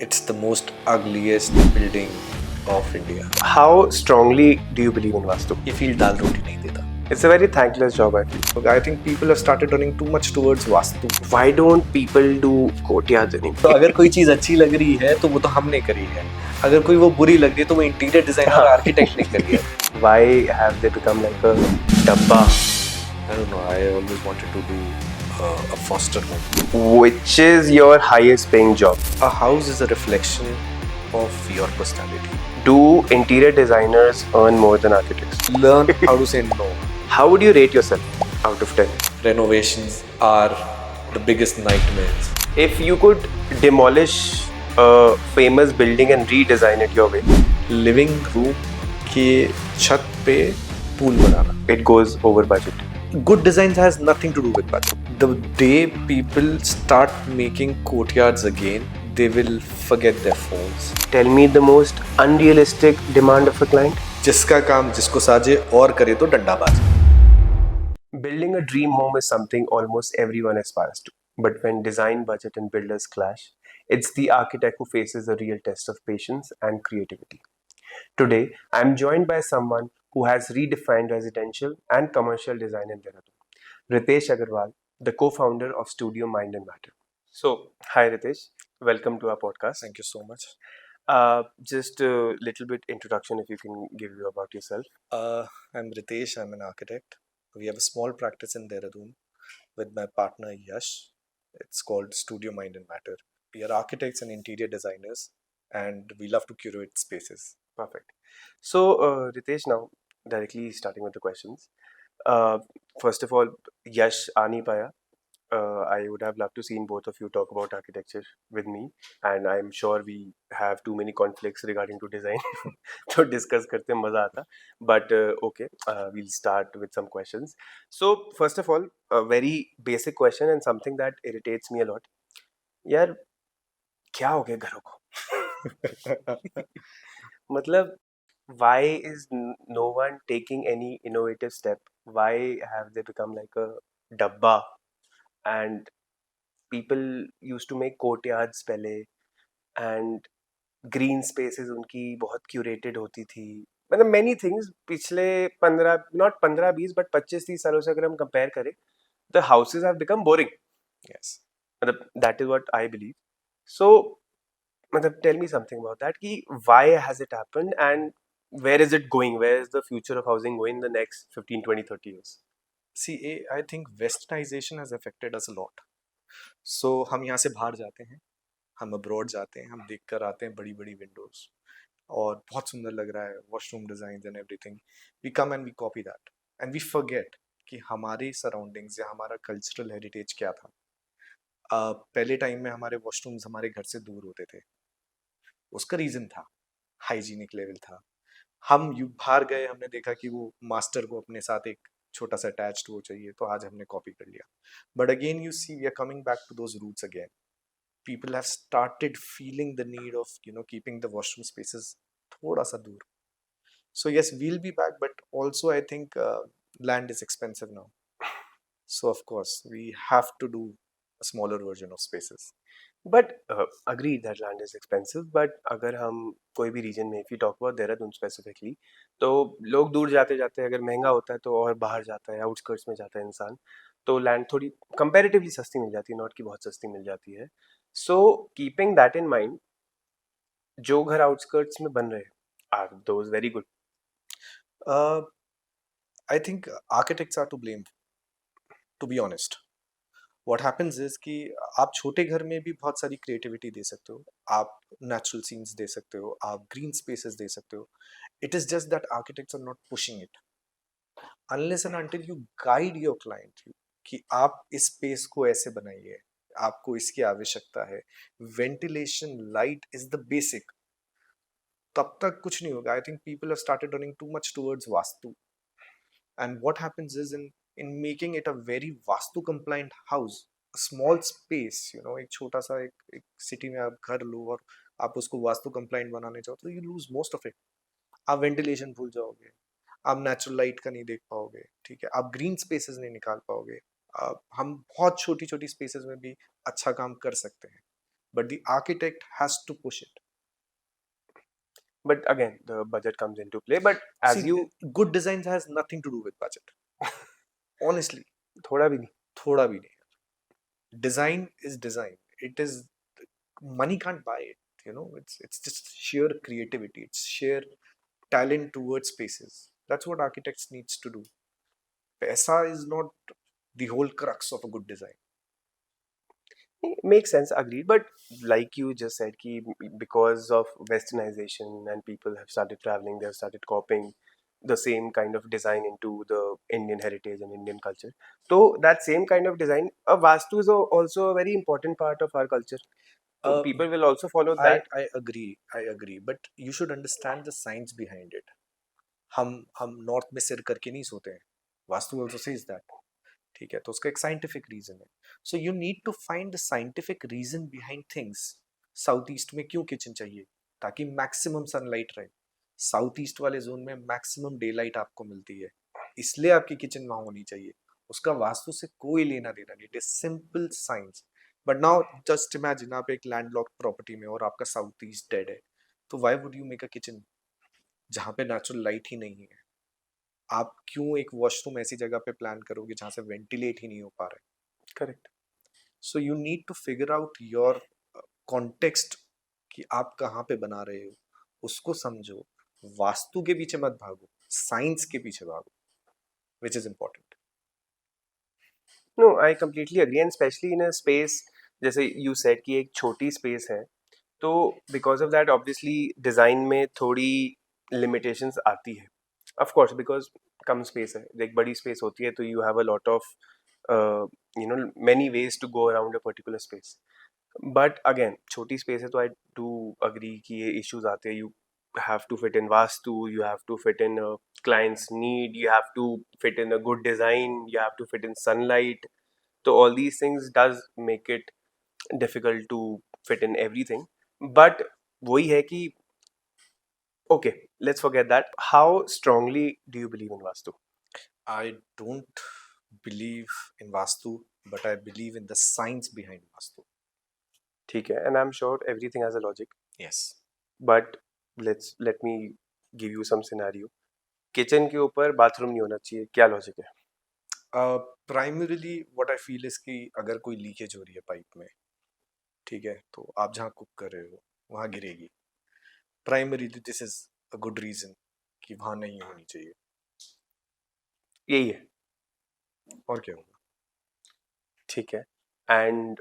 It's the most ugliest building of India. How strongly do you believe in Vastu? ये field दाल रोटी नहीं देता. It's a very thankless job, I feel. I think people have started running too much towards vastu. Why don't people do courtyards anymore? तो अगर कोई चीज अच्छी लग रही है तो वो तो हमने करी है. अगर कोई वो बुरी लग रही है तो वो इंटीरियर डिजाइनर और आर्किटेक्ट ने करी है. Why have they become like a dabba? I don't know. I always wanted to do a foster home. Which is your highest paying job? A house is a reflection of your personality. Do interior designers earn more than architects? Learn how to say no. How would you rate yourself out of 10? Renovations are the biggest nightmares. If you could demolish a famous building and redesign it your way, living room के छत पे pool banana. it goes over budget. Good designs has nothing to do with budget. The day people start making courtyards again, they will forget their phones. Tell me the most unrealistic demand of a client. जिसका काम जिसको साजे और करे तो डंडा बाजे. Building a dream home is something almost everyone aspires to. But when design, budget, and builders clash, it's the architect who faces a real test of patience and creativity. Today, I'm joined by someone who has redefined residential and commercial design in Dehradun, Ritesh Agarwal, the co-founder of Studio Mind and Matter. So, hi Ritesh, welcome to our podcast. Thank you so much. Just a little bit introduction if you can give you about yourself. I'm Ritesh. I'm an architect. We have a small practice in Dehradun with my partner Yash. It's called Studio Mind and Matter. We are architects and interior designers, and we love to curate spaces. Perfect. So, Ritesh, now directly starting with the questions. First of all, Yash aa nahi paya. I would have loved to seen both of you talk about architecture with me, and I'm sure we have too many conflicts regarding to design. तो discuss करते हैं, मजा आता. But okay, we'll start with some questions. So, first of all, a very basic question and something that irritates me a lot. यार क्या हो गया घरों को? मतलब why is no one taking any innovative step? Why have they become like a dabba? And people used to make courtyards पहले and green spaces उनकी बहुत curated होती थी. मतलब many things पिछले 15 not 15-20 but 25-30 सालों से अगर हम compare करें, the houses have become boring. Yes. मतलब that is what I believe. So मतलब tell me something about that कि why has it happened and where is it going? Where is the future of housing going in the next 15, 20, 30 years? See, I think westernization has affected us a lot. So हम यहाँ से बाहर जाते हैं, हम abroad जाते हैं, हम देख कर आते हैं बड़ी बड़ी विंडोज और बहुत सुंदर लग रहा है, washroom design and everything. We come and we copy that and we forget कि हमारी सराउंडिंग्स या हमारा कल्चरल हेरिटेज क्या था. पहले टाइम में हमारे वॉशरूम्स हमारे घर से दूर होते थे. उसका रीजन था हाइजीनिक लेवल था. हम यू बाहर गए, हमने देखा कि वो मास्टर को अपने साथ एक छोटा सा अटैच्ड वो चाहिए, तो आज हमने कॉपी कर लिया. But again you see we are coming back to those roots again. People have started feeling the need of keeping the washroom spaces thoda sa dur. So yes, we'll be back, but also I think land is expensive now. So of course we have to do a smaller version of spaces. But agreed that land is expensive. But अगर हम कोई भी region में if you talk about Dehradun specifically, तो लोग दूर जाते जाते अगर महंगा होता है तो और बाहर जाता है, outskirts में जाता है इंसान, तो land थोड़ी comparatively सस्ती मिल जाती है, not कि बहुत सस्ती मिल जाती है. So keeping that in mind, जो घर outskirts में बन रहे हैं, are those very good? I think architects are to blame, to be honest. What happens is कि आप छोटे घर में भी बहुत सारी क्रिएटिविटी दे सकते हो, आप नेचुरल सीन्स दे सकते हो, आप ग्रीन स्पेसेस दे सकते हो. It is just that architects are not pushing it unless and until you guide your client कि आप इस स्पेस को ऐसे बनाइए, आपको इसकी आवश्यकता है. Ventilation, light is the basic. तब तक कुछ नहीं होगा. I think people have started running too much towards vastu. And what happens is in making it a very vastu compliant house, a small space, एक छोटा सा एक सिटी में आप घर लो और आप उसको वास्तु compliant बनाने चाहो तो you lose most of it. आप वेंटिलेशन भूल जाओगे, आप नेचुरल लाइट का नहीं देख पाओगे, ठीक है, आप ग्रीन स्पेसेस नहीं निकाल पाओगे. हम बहुत छोटी छोटी स्पेसेस में भी अच्छा काम कर सकते हैं, but the architect has to push it. But again, the budget comes into play. But as See, you, good designs has nothing to do with budget. Honestly, thoda bhi nahi. thoda bhi nahi. Design is design. It is, money can't buy it. It's just sheer creativity. It's sheer talent towards spaces. That's what architects needs to do. Paisa is not the whole crux of a good design. Makes sense, agreed. But like you just said, ki because of westernization and people have started traveling, they have started copying the same kind of design into the Indian heritage and Indian culture. So that same kind of design, a vastu is also a very important part of our culture. So Uh, people will also follow I that. I agree. I agree. But you should understand the science behind it. हम north में सिर करके नहीं सोते हैं. Vastu also says that. ठीक है, तो उसका एक साइंटिफिक रीजन है. So you need to find the scientific reason behind things. South east में क्यों किचन चाहिए? ताकि मैक्सिमम सनलाइट रहे. साउथ ईस्ट वाले जोन में मैक्सिमम डे लाइट आपको मिलती है, इसलिए आपकी किचन वहां होनी चाहिए. उसका वास्तु से कोई लेना देना नहीं. It is simple science. But now just imagine आप एक लैंडलॉक्ड प्रॉपर्टी में और आपका साउथ ईस्ट डेड है, तो why would you make a kitchen जहाँ पे नेचुरल लाइट ही नहीं है? आप क्यों एक वॉशरूम ऐसी जगह पे प्लान करोगे जहाँ से वेंटिलेट ही नहीं हो पा रहा है? Correct. So you need to figure out your context कि आप कहाँ पे बना रहे हो, उसको समझो. वास्तु के पीछे मत भागो, साइंस के पीछे भागो, which is important. No, I completely agree, and especially in a space, जैसे you said कि एक छोटी space है, तो because of that, obviously design में थोड़ी limitations आती है. Of course, because come space है, एक बड़ी space होती है, तो you have a lot of many ways to go around a particular space. But again, छोटी space है, तो I do agree कि ये issues आते हैं. You have to fit in vastu, you have to fit in a client's need, you have to fit in a good design, you have to fit in sunlight. So all these things does make it difficult to fit in everything. But वही है कि okay, let's forget that. How strongly do you believe in vastu? I don't believe in Vastu, but I believe in the science behind Vastu. ठीक है, and I'm sure everything has a logic. Yes. But let me give you some scenario. Kitchen के ऊपर bathroom नहीं होना चाहिए, क्या logic है? Primarily what I feel is कि अगर कोई लीकेज हो रही है पाइप में, ठीक है, तो आप जहाँ कुक कर रहे हो वहाँ गिरेगी. Primarily this is a good reason कि वहाँ नहीं होनी चाहिए. यही है. और क्या होगा? ठीक है. एंड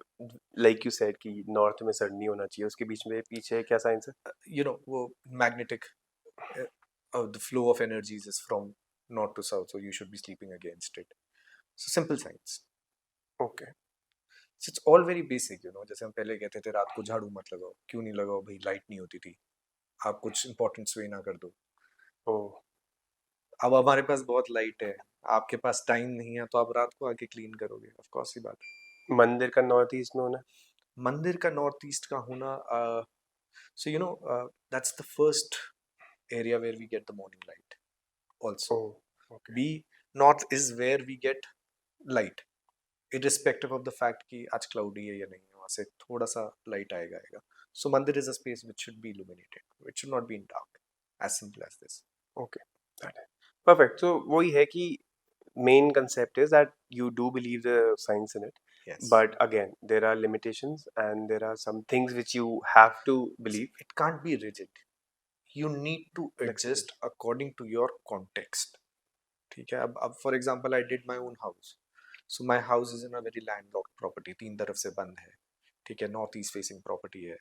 लाइक यू सेड कि नॉर्थ में सर नहीं होना चाहिए, उसके बीच में पीछे क्या साइंस है? वो magnetic, the flow of energies is from north to south, so you should be sleeping against it. So simple science. Okay. So it's all very basic. जैसे हम पहले कहते थे रात को झाड़ू मत लगाओ, क्यों नहीं लगाओ भाई? लाइट नहीं होती थी. आप कुछ इंपॉर्टेंट स्वे ना कर दो. ओह. अब हमारे पास बहुत लाइट है, आपके पास टाइम नहीं है, तो आप रात को आके क्लीन करोगे. ऑफ कोर्स ही बात है. मंदिर का नॉर्थ ईस्ट में होना? मंदिर का नॉर्थ ईस्ट का होना, so that's the first area where we get the morning light also. Oh. Okay. B, north is where we get light, irrespective of the fact कि आज cloudy है या नहीं है, वहाँ से थोड़ा सा light आएगा. So मंदिर is a space which should be illuminated, which should not be in dark. As simple as this. Okay. Perfect. So वही है कि main concept is that you do believe the science in it, Yes. but again there are limitations and there are some things which you have to believe. It can't be rigid. You need to Flexible. adjust according to your context. ठीक है. अब for example I did my own house. So my house is in a very landlocked property. 3 तरफ से बंद है. ठीक है. North east facing property है.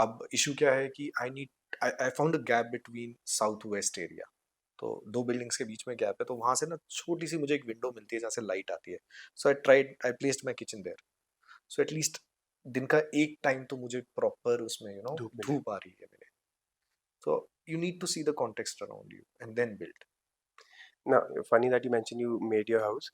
अब इशू क्या है कि I found a gap between south west area. तो 2 बिल्डिंग्स के बीच में गैप है, तो वहां से ना छोटी सी मुझे एक विंडो मिलती है जहाँ से लाइट आती है. So I placed my kitchen there. So at least दिन का एक टाइम तो मुझे प्रॉपर उसमें धूप मिले. धूप आ रही है मेरे. So you need to see the context around you and then build. Now, funny that you mentioned you made your house.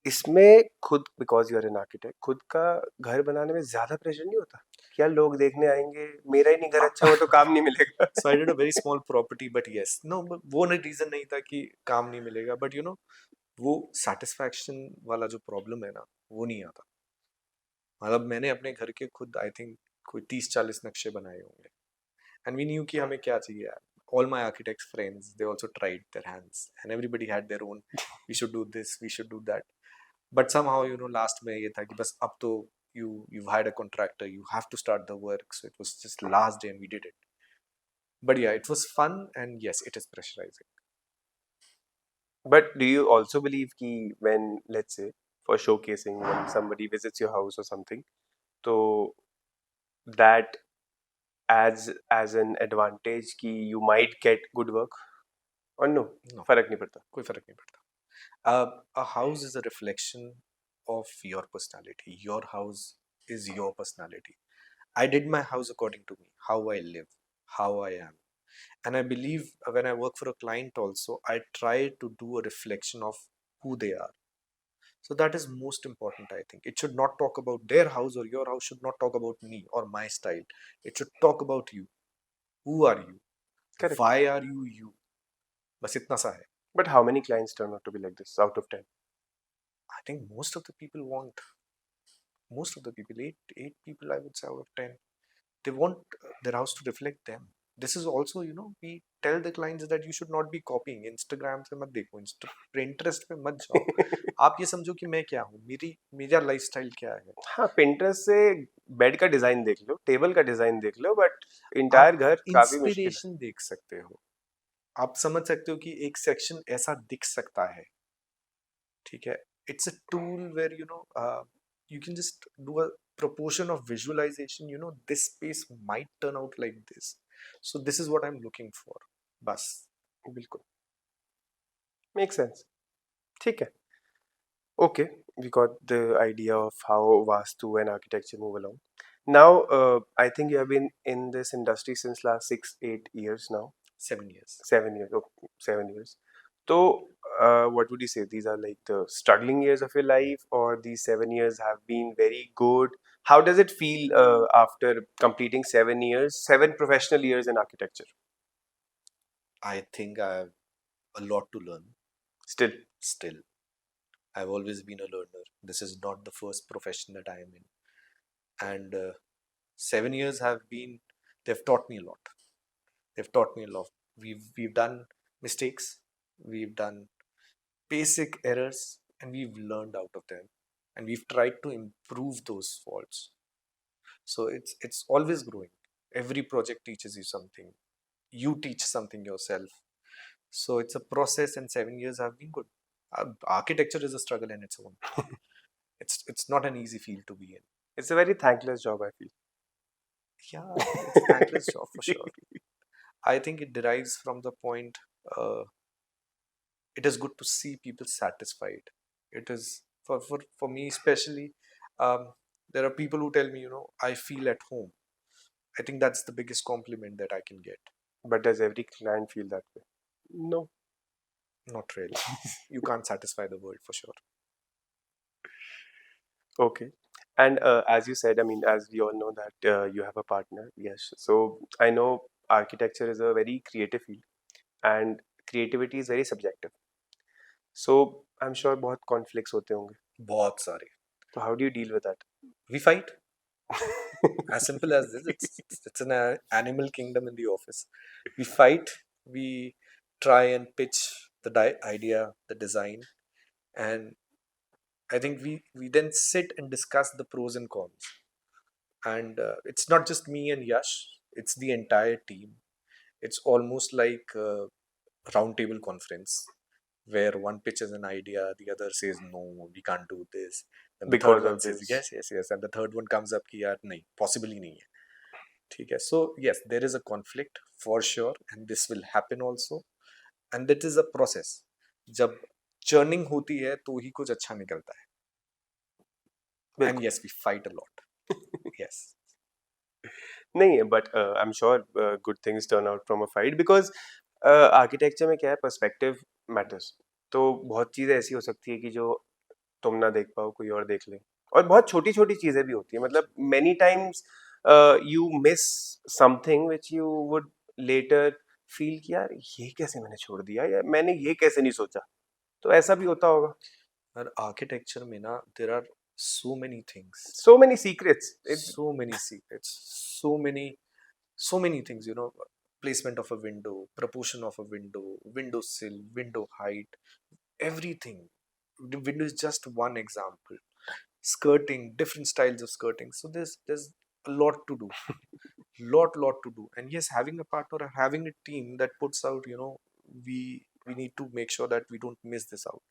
इसमें खुद because you are an architect, खुद का घर बनाने में ज्यादा प्रेशर नहीं होता? क्या लोग देखने आएंगे, मेरा ही नहीं घर अच्छा हुआ तो काम नहीं मिलेगा? So I did a very small property, but yes, no, वो नहीं रीजन नहीं था कि काम नहीं मिलेगा, बट वो सेटिस्फैक्शन वाला जो प्रॉब्लम है ना, वो नहीं आता. मतलब मैंने अपने घर के खुद आई थिंक कोई 30-40 नक्शे बनाए होंगे, एंड वी न्यू कि हमें क्या चाहिए यार. All my architect friends, they also tried their hands, and everybody had their own. We should do this, we should do that. But somehow, last में ये था कि बस अब तो you've hired a contractor, you have to start the work. So it was just last day and we did it. But yeah, it was fun, and yes, it is pressurizing. But do you also believe कि when, let's say, for showcasing, when somebody visits your house or something, so that adds as an advantage कि you might get good work, or no? No, फर्क नहीं पड़ता. कोई फर्क नहीं पड़ता. A house is a reflection of your personality. Your house is your personality. I did my house according to me, how I live, how I am. And I believe when I work for a client also, I try to do a reflection of who they are. So that is most important, I think. It should not talk about their house, or your house should not talk about me or my style. It should talk about you. Who are you? Correct. Why are you you? बस इतना सा है. But how many clients turn out to be like this out of 10? I think most of the people want, most of the people, eight people I would say out of 10, they want their house to reflect them. This is also, we tell the clients that you should not be copying. Instagram से मत देखो, Pinterest पे मत जाओ. आप ये समझो कि मैं क्या हूँ, मेरा लाइफस्टाइल क्या है. हाँ, Pinterest से बेड का डिजाइन देख लो, टेबल का डिजाइन देख लो, बट आप इंटायर घर काफी मुश्किल है. इंस्पिरेशन देख सकते हो, आप समझ सकते हो कि एक सेक्शन ऐसा दिख सकता है. ठीक है. It's a tool where you can just do a proportion of visualization. This space might turn out like this. So this is what I'm looking for. बस. बिल्कुल. Makes sense. ठीक है. Okay, we got the idea of how Vastu and architecture move along. Now, I think you have been in this industry since last 6-8 years now. 7 years. 7 years. Oh, 7 years. So, what would you say? These are like the struggling years of your life, or these 7 years have been very good? How does it feel after completing 7 years, 7 professional years in architecture? I think I have a lot to learn Still, still. I've always been a learner. This is not the first profession that I am in. And 7 years they've taught me a lot. They've taught me a lot. We've done mistakes, we've done basic errors, and we've learned out of them, and we've tried to improve those faults. So it's always growing. Every project teaches you something. You teach something yourself. So it's a process, and 7 years have been good. Architecture is a struggle in its own. It's not an easy field to be in. it's a very thankless job, I feel. Yeah, it's a thankless job for sure. I think it derives from the point. It is good to see people satisfied. It is for me especially. There are people who tell me, I feel at home. I think that's the biggest compliment that I can get. But does every client feel that way? No. Not really. You can't satisfy the world for sure. Okay. And as you said, I mean, as we all know that you have a partner, yes. So I know architecture is a very creative field, and creativity is very subjective. So I'm sure बहुत conflicts होते होंगे. बहुत सारे. So how do you deal with that? We fight. As simple as this. It's an animal kingdom in the office. We fight. We try and pitch the idea, the design, and I think we then sit and discuss the pros and cons. And it's not just me and Yash; it's the entire team. It's almost like a roundtable conference where one pitches an idea, the other says no, we can't do this. Then the Because third one of says this. yes, yes, yes, and the third one comes up कि यार नहीं, possibly नहीं है. ठीक है. So yes, there is a conflict for sure, and this will happen also, and that is a process. जब churning होती है तो ही कुछ अच्छा निकलता है. And बिल्कुल. yes, we fight a lot. Yes. नहीं है, but I'm sure good things turn out from a fight because architecture में क्या है, perspective matters. तो बहुत चीज़ें ऐसी हो सकती है कि जो तुम ना देख पाओ, कोई और देख ले. और बहुत छोटी छोटी चीज़ें भी होती है. मतलब many times you miss something which you would later feel कि यार ये कैसे मैंने छोड़ दिया, या मैंने ये कैसे नहीं सोचा. तो ऐसा भी होता होगा. और आर्किटेक्चर में ना there are So many things, So many secrets. so many secrets, so many things, placement of a window, proportion of a window, window sill, window height, everything. The window is just one example. Skirting, different styles of skirting. So there's a lot to do, lot to do. And yes, having a partner or having a team that puts out, we need to make sure that we don't miss this out.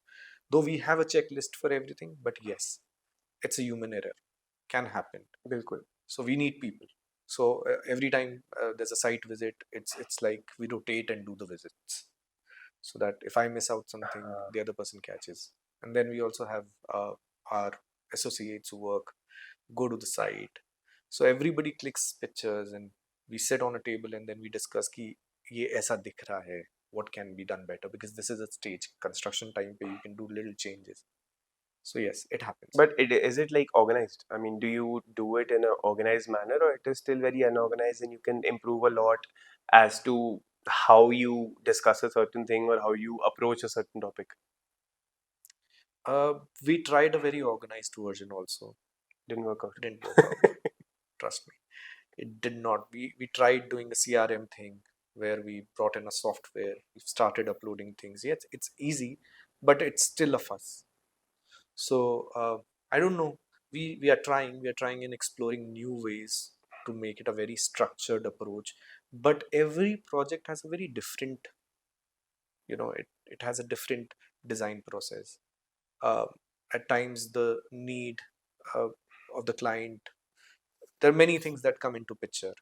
Though we have a checklist for everything, but yes, it's a human error, can happen. बिल्कुल. So we need people. So every time there's a site visit, it's like we rotate and do the visits, so that if I miss out something, हाँ. the other person catches. And then we also have our associates who work, go to the site. So everybody clicks pictures and we sit on a table and then we discuss कि ये ऐसा दिख रहा है, what can be done better, because this is a stage construction time where you can do little changes. So yes, it happens. But is it like organized? I mean, do you do it in an organized manner, or it is still very unorganized and you can improve a lot as to how you discuss a certain thing or how you approach a certain topic? We tried a very organized version also. Didn't work out. Didn't work out. Trust me, it did not. We tried doing a CRM thing where we brought in a software. We started uploading things. Yes, it's easy, but it's still a fuss. So I don't know. We are trying. We are trying and exploring new ways to make it a very structured approach. But every project has a very different. It has a different design process. Uh, at times, the need uh, of the client. There are many things that come into picture,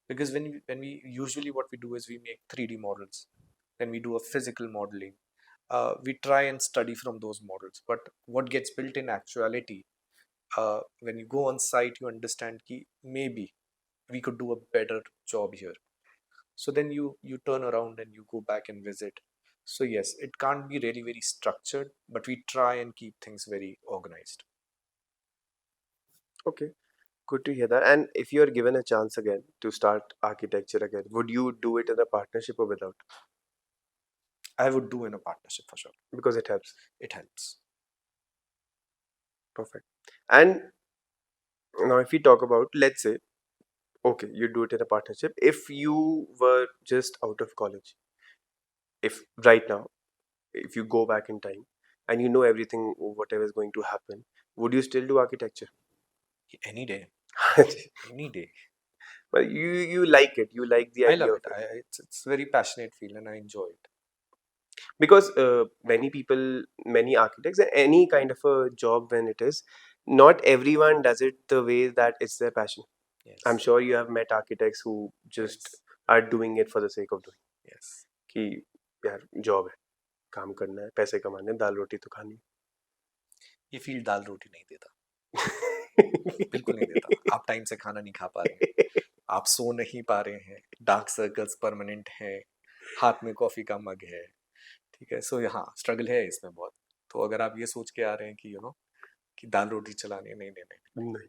because when we usually what we do is we make 3D models, then we do a physical modeling. We try and study from those models, but what gets built in actuality, when you go on site, you understand ki maybe we could do a better job here. So then you turn around and you go back and visit. So yes, it can't be really very structured, but we try and keep things very organized. Okay, good to hear that. And if you are given a chance again to start architecture again, would you do it in a partnership or without? I would do in a partnership for sure. Because it helps. It helps. Perfect. And now, if we talk about, let's say, okay, you do it in a partnership. If you were just out of college, if right now, if you go back in time and you know everything, whatever is going to happen, would you still do architecture? Any day, any day. Well, you like it. You like the I idea love of it. it. It's a very passionate field and I enjoy it. Because many people, many architects, any kind of a job when it is, not everyone does it the way that it's their passion. I'm Yes, sure you have met architects who just yes, are doing it for the sake of doing. yes. कि यार job है, काम करना है, पैसे कमाने हैं, दाल रोटी तो खानी ये फील्ड दाल रोटी नहीं देता, बिल्कुल नहीं देता. है. आप टाइम से खाना नहीं खा पा रहे हैं, आप सो नहीं पा रहे हैं, डार्क सर्कल्स परमानेंट हैं, हाथ में कॉफी का मग है. ठीक है, सो यहाँ स्ट्रगल है इसमें बहुत. तो अगर आप ये सोच के आ रहे हैं कि कि दाल रोटी चलानी है, नहीं नहीं नहीं, नहीं.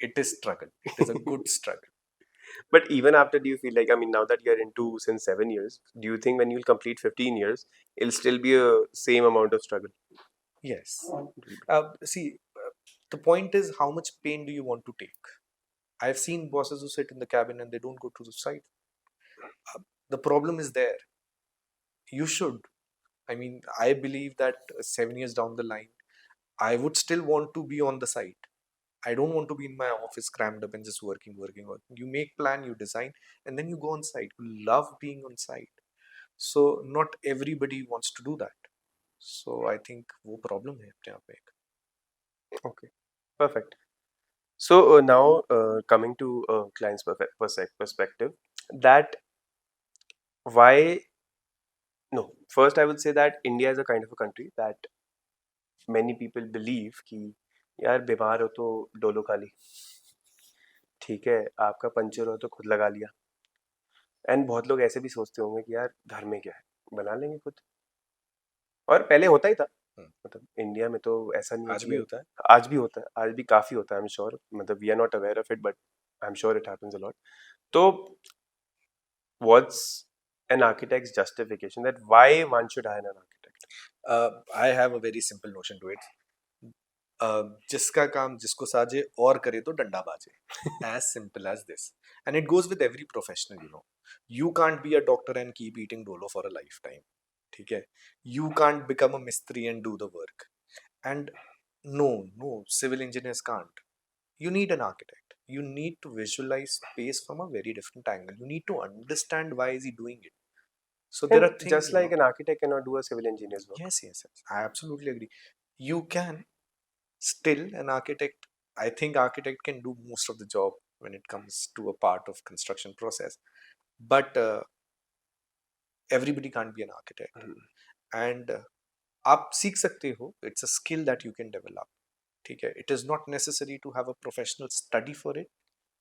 It is struggle, it is a good struggle. But even after, do you feel like, I mean, now that you're into since 7 years, do you think when you'll complete 15 years, it'll still be a same amount of struggle? Yes. See, the point is how much pain do you want to take? I've seen bosses who sit in the cabin and they don't go to the site. The problem is there. You should. I mean, I believe that 7 years down the line, I would still want to be on the site. I don't want to be in my office crammed up and just working, working, working. You make plan, you design, and then you go on site. You love being on site. So not everybody wants to do that. So I think वो problem है अपने आप में एक. Okay, perfect. So now coming to client's perspective, that why no, first I would say that India is a kind of a country that many people believe कि यार बीमार हो तो डोलो खा ली, ठीक है, आपका पंचर हो तो खुद लगा लिया. एंड बहुत लोग ऐसे भी सोचते होंगे कि यार घर में क्या है, बना लेंगे खुद. और पहले होता ही था. हम्म, मतलब इंडिया में तो ऐसा नहीं है आज कि भी नहीं. होता है. आज भी होता है, आज भी काफी होता है. आई एम श्योर, मतलब we are not aware of it, but I am sure it happens a lot. तो what's an architect's justification that why one should hire an architect? I have a very simple notion to it. जिसका काम जिसको साजे और करे तो डंडा बाजे, as simple as this. And it goes with every professional, you know. You can't be a doctor and keep eating dolo for a lifetime. ठीक है? You can't become a mistri and do the work. And no, civil engineers can't. You need an architect. You need to visualize space from a very different angle. You need to understand why is he doing it. So there And are things, just you like know. an architect cannot do a civil engineer's work. Yes. I absolutely agree. You can still an architect. I think architect can do most of the job when it comes to a part of construction process. But everybody can't be an architect. Hmm. And आप सीख सकते हो. It's a skill that you can develop. ठीक है? It is not necessary to have a professional study for it.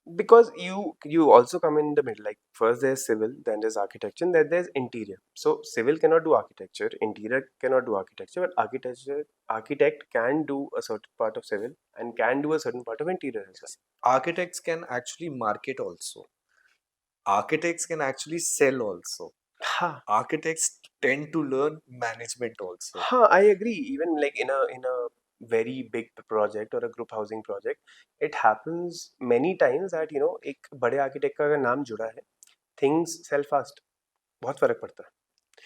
Because you also come in the middle, like first there's civil, then there's architecture, and then there's interior. So civil cannot do architecture, interior cannot do architecture, but architect can do a certain part of civil and can do a certain part of interior as well. Architects can actually market also. Architects can actually sell also. हाँ, Architects tend to learn management also. हाँ, I agree. Even like in a very big project or a group housing project, it happens many times that एक बड़े architect का अगर नाम जुड़ा है, things sell fast. बहुत फर्क पड़ता है.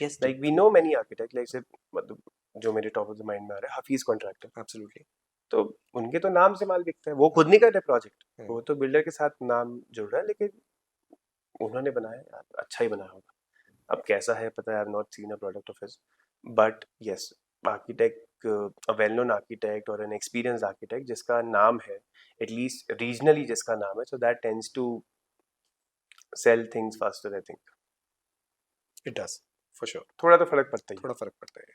Yes, Like we know many architects, like say मतलब जो मेरे top of the mind में आ रहा है, हफीज कॉन्ट्रैक्टर. absolutely. तो उनके तो नाम से माल बिकता है. वो खुद नहीं कर रहे प्रोजेक्ट, Hmm. वो तो बिल्डर के साथ नाम जुड़ रहा है, लेकिन उन्होंने बनाया यार, अच्छा ही बनाया होगा. अब कैसा है पता है, I have not seen a product of his, but yes, architect, a well known architect और एन एक्सपीरियंस आर्किटेक्ट जिसका नाम है, एटलीस्ट रीजनली जिसका नाम है, so that tends to sell things faster, I think. It does, for sure. थोड़ा तो फर्क पड़ता ही थोड़ा फर्क पड़ता है.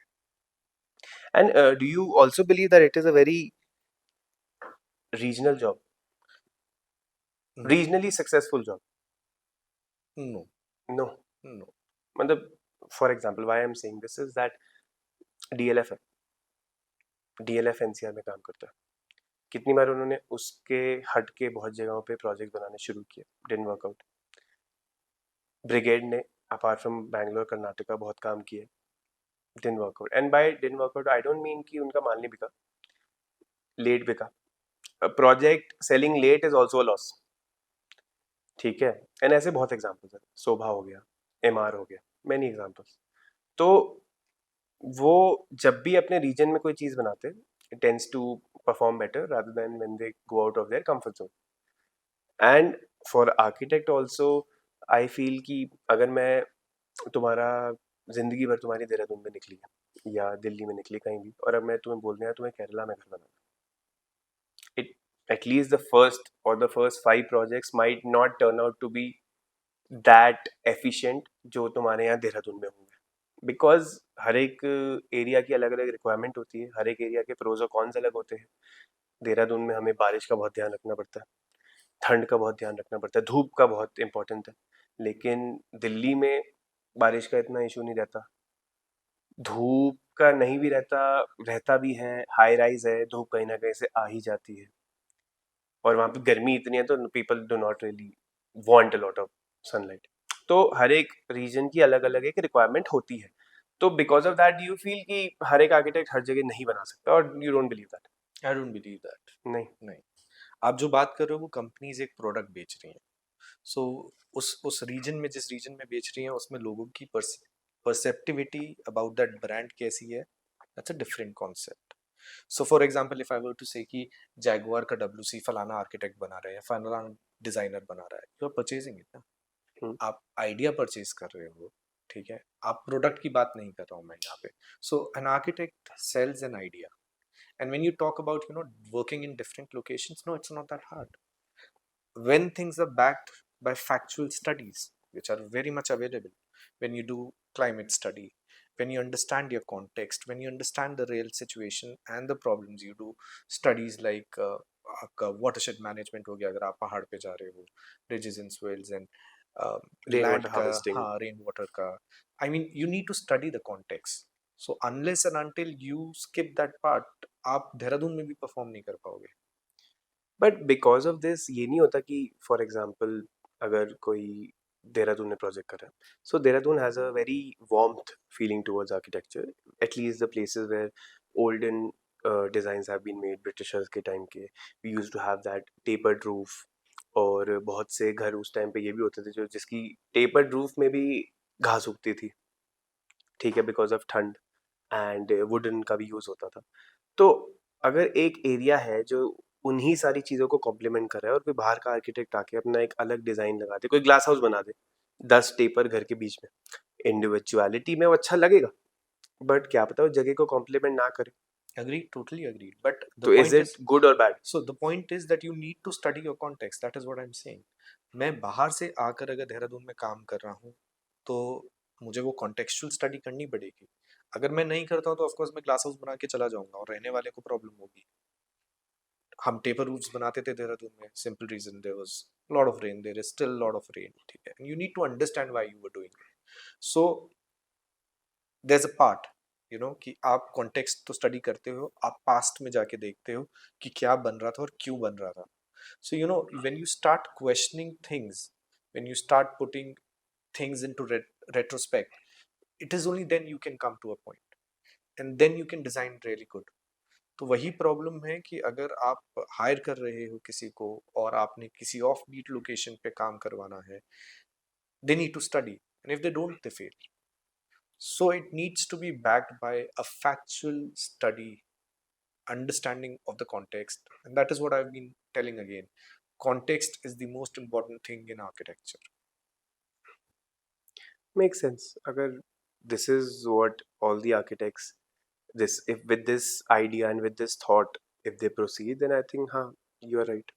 है. And do you also believe that it is a very regional job, No, regionally successful job? no, no. no. मतलब for example why I am saying this is that DLF है, डीएलएफ एनसीआर में काम करता है. कितनी बार उन्होंने उसके हट के बहुत जगहों पे प्रोजेक्ट बनाने शुरू किए, डिडंट वर्क आउट. ब्रिगेड ने अपार्ट फ्रॉम बैंगलोर कर्नाटका बहुत काम किए, didn't work out. And by didn't work out I don't mean कि उनका माल नहीं बिका, लेट बिका. Project selling late is also a loss. ठीक है. एंड ऐसे बहुत एग्जाम्पल्स है, शोभा हो गया, एमआर हो गया, मैनी एग्जाम्पल्स. तो वो जब भी अपने रीजन में कोई चीज बनाते, it tends to perform better rather than when they go out of their comfort zone. And for architect also, I feel कि अगर मैं तुम्हारा जिंदगी भर तुम्हारी देहरादून में निकली है या दिल्ली में निकली कहीं भी, और अब मैं तुम्हें बोल दिया तुम्हें केरला में घर बनाना, it at least the first or the first 5 projects might not turn out to be that efficient जो तुम्हारे यहाँ देहरादून में होंगे. बिकॉज हर एक एरिया की अलग अलग रिक्वायरमेंट होती है, हर एक एरिया के प्रोज और कॉन्स अलग होते हैं. देहरादून में हमें बारिश का बहुत ध्यान रखना पड़ता है, ठंड का बहुत ध्यान रखना पड़ता है, धूप का बहुत इंपॉर्टेंट है. लेकिन दिल्ली में बारिश का इतना इशू नहीं रहता, धूप का नहीं भी रहता, रहता भी है, हाई राइज है, धूप कहीं ना कहीं से आ ही जाती है, और वहाँ पे गर्मी इतनी है तो people do not really want a lot of sunlight. तो हर एक रीजन की अलग अलग एक रिक्वायरमेंट होती है. तो because of that you feel कि हर एक आर्किटेक्ट हर जगह नहीं बना सकता, और you don't believe that? I don't believe that. नहीं. नहीं. आप जो बात कर रहे हो वो कंपनीज एक प्रोडक्ट बेच रही हैं. सो उस रीजन में जिस रीजन में बेच रही हैं उसमें लोगों की परसेप्टिविटी अबाउट दैट ब्रांड कैसी है, that's a different concept. So for example if I were to say कि जैगुआर का डब्ल्यूसी फलाना आर्किटेक्ट बना रहा है या फलाना डिजाइनर बना रहा है, यू आर परचेजिंग इट ना. हम्म. आप आइडिया परचेज कर रहे हो. ठीक है, आप प्रोडक्ट की बात नहीं कर रहा हूँ मैं यहाँ पे. So an architect sells an idea. And when you talk about, you know, working in different locations, no, it's not that hard. When things are backed by factual studies, which are very much available, when you do climate study, when you understand your context, when you understand the real situation and the problems, you do studies like आपका watershed management हो गया अगर आप पहाड़ पे जा रहे हो, ridges and swells and rain land water का, हार्वेस्टिंग. हाँ, rain water का. I mean, you need to study the context. So unless and until you skip that part, आप देहरादून में भी परफॉर्म नहीं कर पाओगे. बट बिकॉज ऑफ दिस ये नहीं होता कि फॉर एग्जाम्पल अगर कोई देहरादून में प्रोजेक्ट कर रहा है, so Dehradun has a very warmth feeling towards architecture, at least the places where olden designs have been made Britishers के टाइम के. We used to have that tapered roof. और बहुत से घर उस टाइम पे ये भी होते थे जो जिसकी टेपर्ड रूफ में भी घास उगती थी, ठीक है, बिकॉज ऑफ ठंड. एंड वुडन का भी यूज़ होता था. तो अगर एक एरिया है जो उन्हीं सारी चीज़ों को कॉम्प्लीमेंट कर रहा है और कोई बाहर का आर्किटेक्ट आके अपना एक अलग डिज़ाइन लगा दे, कोई ग्लास हाउस बना दे 10 टेपर घर के बीच में, इंडिविजुअलिटी में वो अच्छा लगेगा, बट क्या पता वो जगह को कॉम्प्लीमेंट ना करे. Agreed, totally agreed. But the तो is point it is, good और bad? so the point is that you need to study your context. That is what I'm saying. मैं बाहर से आकर अगर देहरादून में काम कर रहा हूँ तो मुझे वो कॉन्टेक्चुअल स्टडी करनी पड़ेगी. अगर मैं नहीं करता हूँ तो ऑफ कोर्स मैं ग्लास हाउस बना के चला जाऊंगा और रहने वाले को प्रॉब्लम होगी. हम टेपर रूफ्स बनाते थे देहरादून में. Simple reason, there was lot of rain, there is still lot of rain. ठीक है, and you need to understand why you were doing it. So there's a part, कि आप कॉन्टेक्स्ट तो स्टडी करते हो, आप पास्ट में जाके देखते हो कि क्या बन रहा था और क्यों बन रहा था. So, when you start questioning things, when you start putting things into retrospect, it is only then you can come to a point and then you can design really good. तो वही प्रॉब्लम है कि अगर आप higher कर रहे हो किसी को और आपने किसी ऑफ बीट लोकेशन पे काम करवाना है, they need to study, and if they don't, they fail. So it needs to be backed by a factual study, understanding of the context, and that is what I've been telling again. Context is the most important thing in architecture. Make sense. अगर this is what all the architects, this if with this idea and with this thought, if they proceed, then I think हाँ, you are right,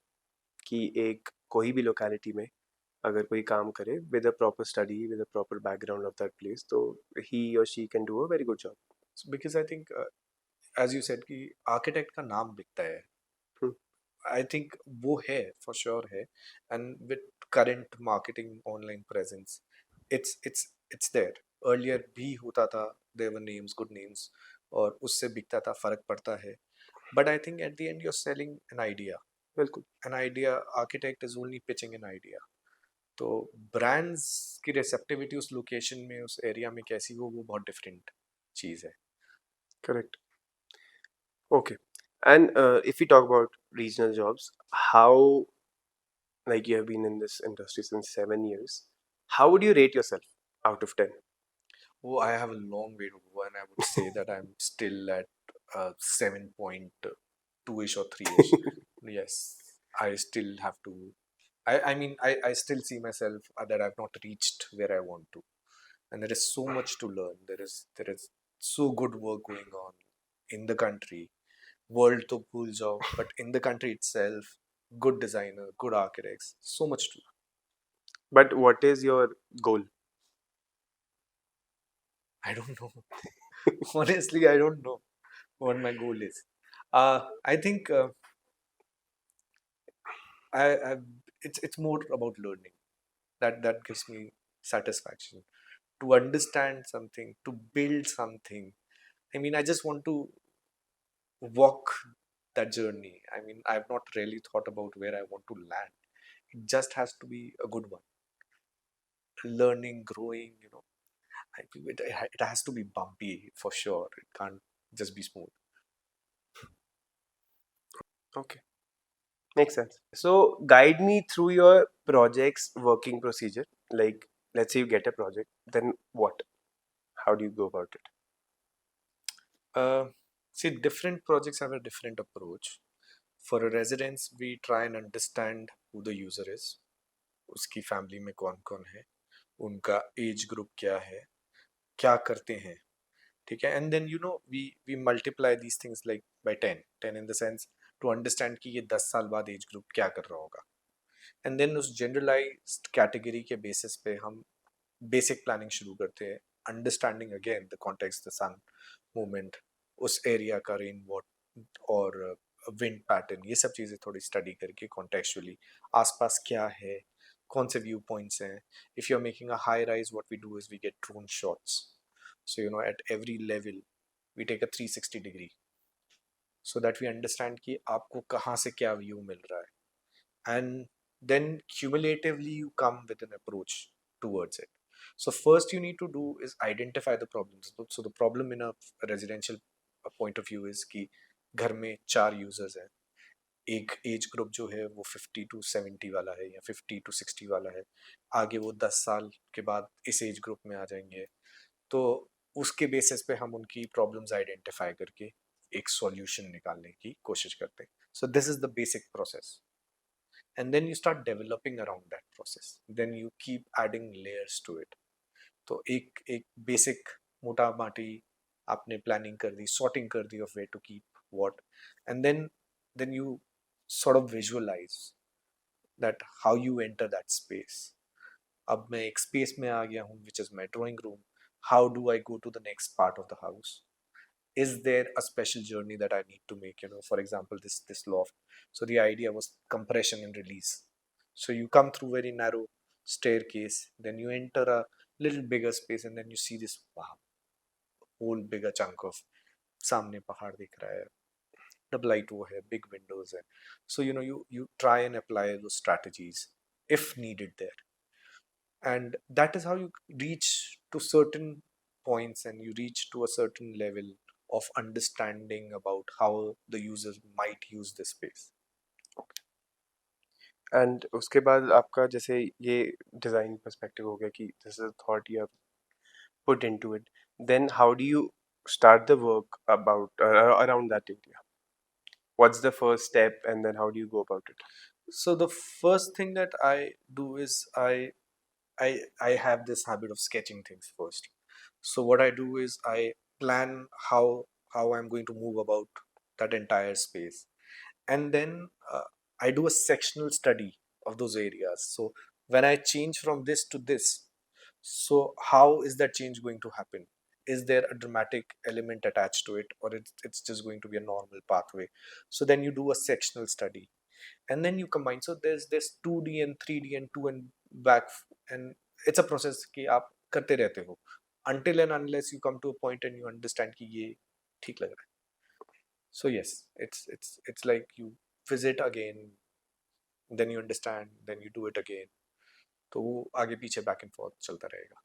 कि एक कोई भी locality में अगर कोई काम करे with a proper study, with a proper background of that place, तो he or she can do a very good job. So because I think, as you said, कि architect का नाम बिकता है. Hmm. I think वो है, for sure है, and with current marketing online presence, it's there. Earlier भी होता था, there were names, good names, और उससे बिकता था, फर्क पड़ता है. But I think at the end you're selling an idea. बिल्कुल. An idea, architect is only pitching an idea. तो ब्रांड्स की रिसेप्टिविटी उस लोकेशन में, उस एरिया में कैसी हो, वो बहुत डिफरेंट चीज़ है. Correct. Okay. And if we talk about regional jobs, how, like you have been in this industry since 7 years, how would you rate yourself out of 10? Oh, I have a long way to go, and I would say that I'm still at 7.2-ish or 3-ish. Yes, I still have to. I mean, I still see myself that I've not reached where I want to, and there is so much to learn. There is so good work going on in the country. World to bhul jao, but in the country itself, good designer, good architects, so much to. But what is your goal? I don't know. Honestly, I don't know what my goal is. I think I it's more about learning. That gives me satisfaction to understand something, to build something. I mean, I just want to walk that journey. I mean, I've not really thought about where I want to land. It just has to be a good one. Learning, growing, it has to be bumpy for sure. It can't just be smooth. Okay. Makes sense. So guide me through your project's working procedure. Like, let's say you get a project, then what? How do you go about it? See, different projects have a different approach. For a residence, we try and understand who the user is, उसकी family में कौन कौन है, उनका age group क्या है, क्या करते हैं. ठीक है, and then we multiply these things like by 10 in the sense to understand कि ये 10 साल बाद एज ग्रुप क्या कर रहा होगा. एंड देन उस जनरलाइज्ड कैटेगरी के बेसिस पे हम बेसिक प्लानिंग शुरू करते हैं, understanding again the context, the sun movement, उस एरिया का रेन वॉट और विंड पैटर्न, ये सब चीज़ें थोड़ी स्टडी करके कॉन्टेक्चुअली आसपास क्या है, कौन से व्यू पॉइंट्स हैं. If you are making a high rise, what we do is we get drone shots. So, at every level, we take a 360 degree so that we understand कि आपको कहाँ से क्या view मिल रहा है. And then cumulatively you come with an approach towards it. So first you need to do is identify the problems. So the problem in a residential point of view is कि घर में 4 users हैं, एक age group जो है वो 50 to 70 वाला है या 50 to 60 वाला है, आगे वो 10 साल के बाद इस एज ग्रुप में आ जाएंगे। तो उसके बेसिस पे हम उनकी प्रॉब्लम्स आइडेंटिफाई करके एक सॉल्यूशन निकालने की कोशिश करते हैं। So this is the basic process, and then you start developing around that process, then you keep adding layers to it. तो एक एक बेसिक मोटा माटी आपने प्लानिंग कर दी, सॉर्टिंग कर दी of way to keep what, and then you sort of visualize that how you enter that space. अब मैं एक स्पेस में आ गया हूँ which is my drawing room. How do I go to the next part of the house? Is there a special journey that I need to make? For example, this loft. So the idea was compression and release. So you come through very narrow staircase, then you enter a little bigger space, and then you see this wow, whole bigger chunk of सामने पहाड़ दिख रहा है, double light वो है, big Windows है। सो you try and apply those strategies if needed there, and that is how you reach to certain points and you reach to a certain level of understanding about how the users might use this space. And उसके बाद आपका जैसे ये design perspective हो गया कि this is thought you have put into it, then how do you start the work about around that area? What's the first step, and then how do you go about it? So the first thing that I do is I have this habit of sketching things first. So what I do is I plan how I'm going to move about that entire space, and then I do a sectional study of those areas. So when I change from this to this, so how is that change going to happen? Is there a dramatic element attached to it, or it's just going to be a normal pathway? So then you do a sectional study, and then you combine. So there's 2D and 3D and two and back, and it's a process कि आप करते रहते हो until and unless you come to a point and you understand कि ये ठीक लग रहा है. So yes, it's like you visit again, then you understand, then you do it again. तो वो आगे पीछे back and forth चलता रहेगा.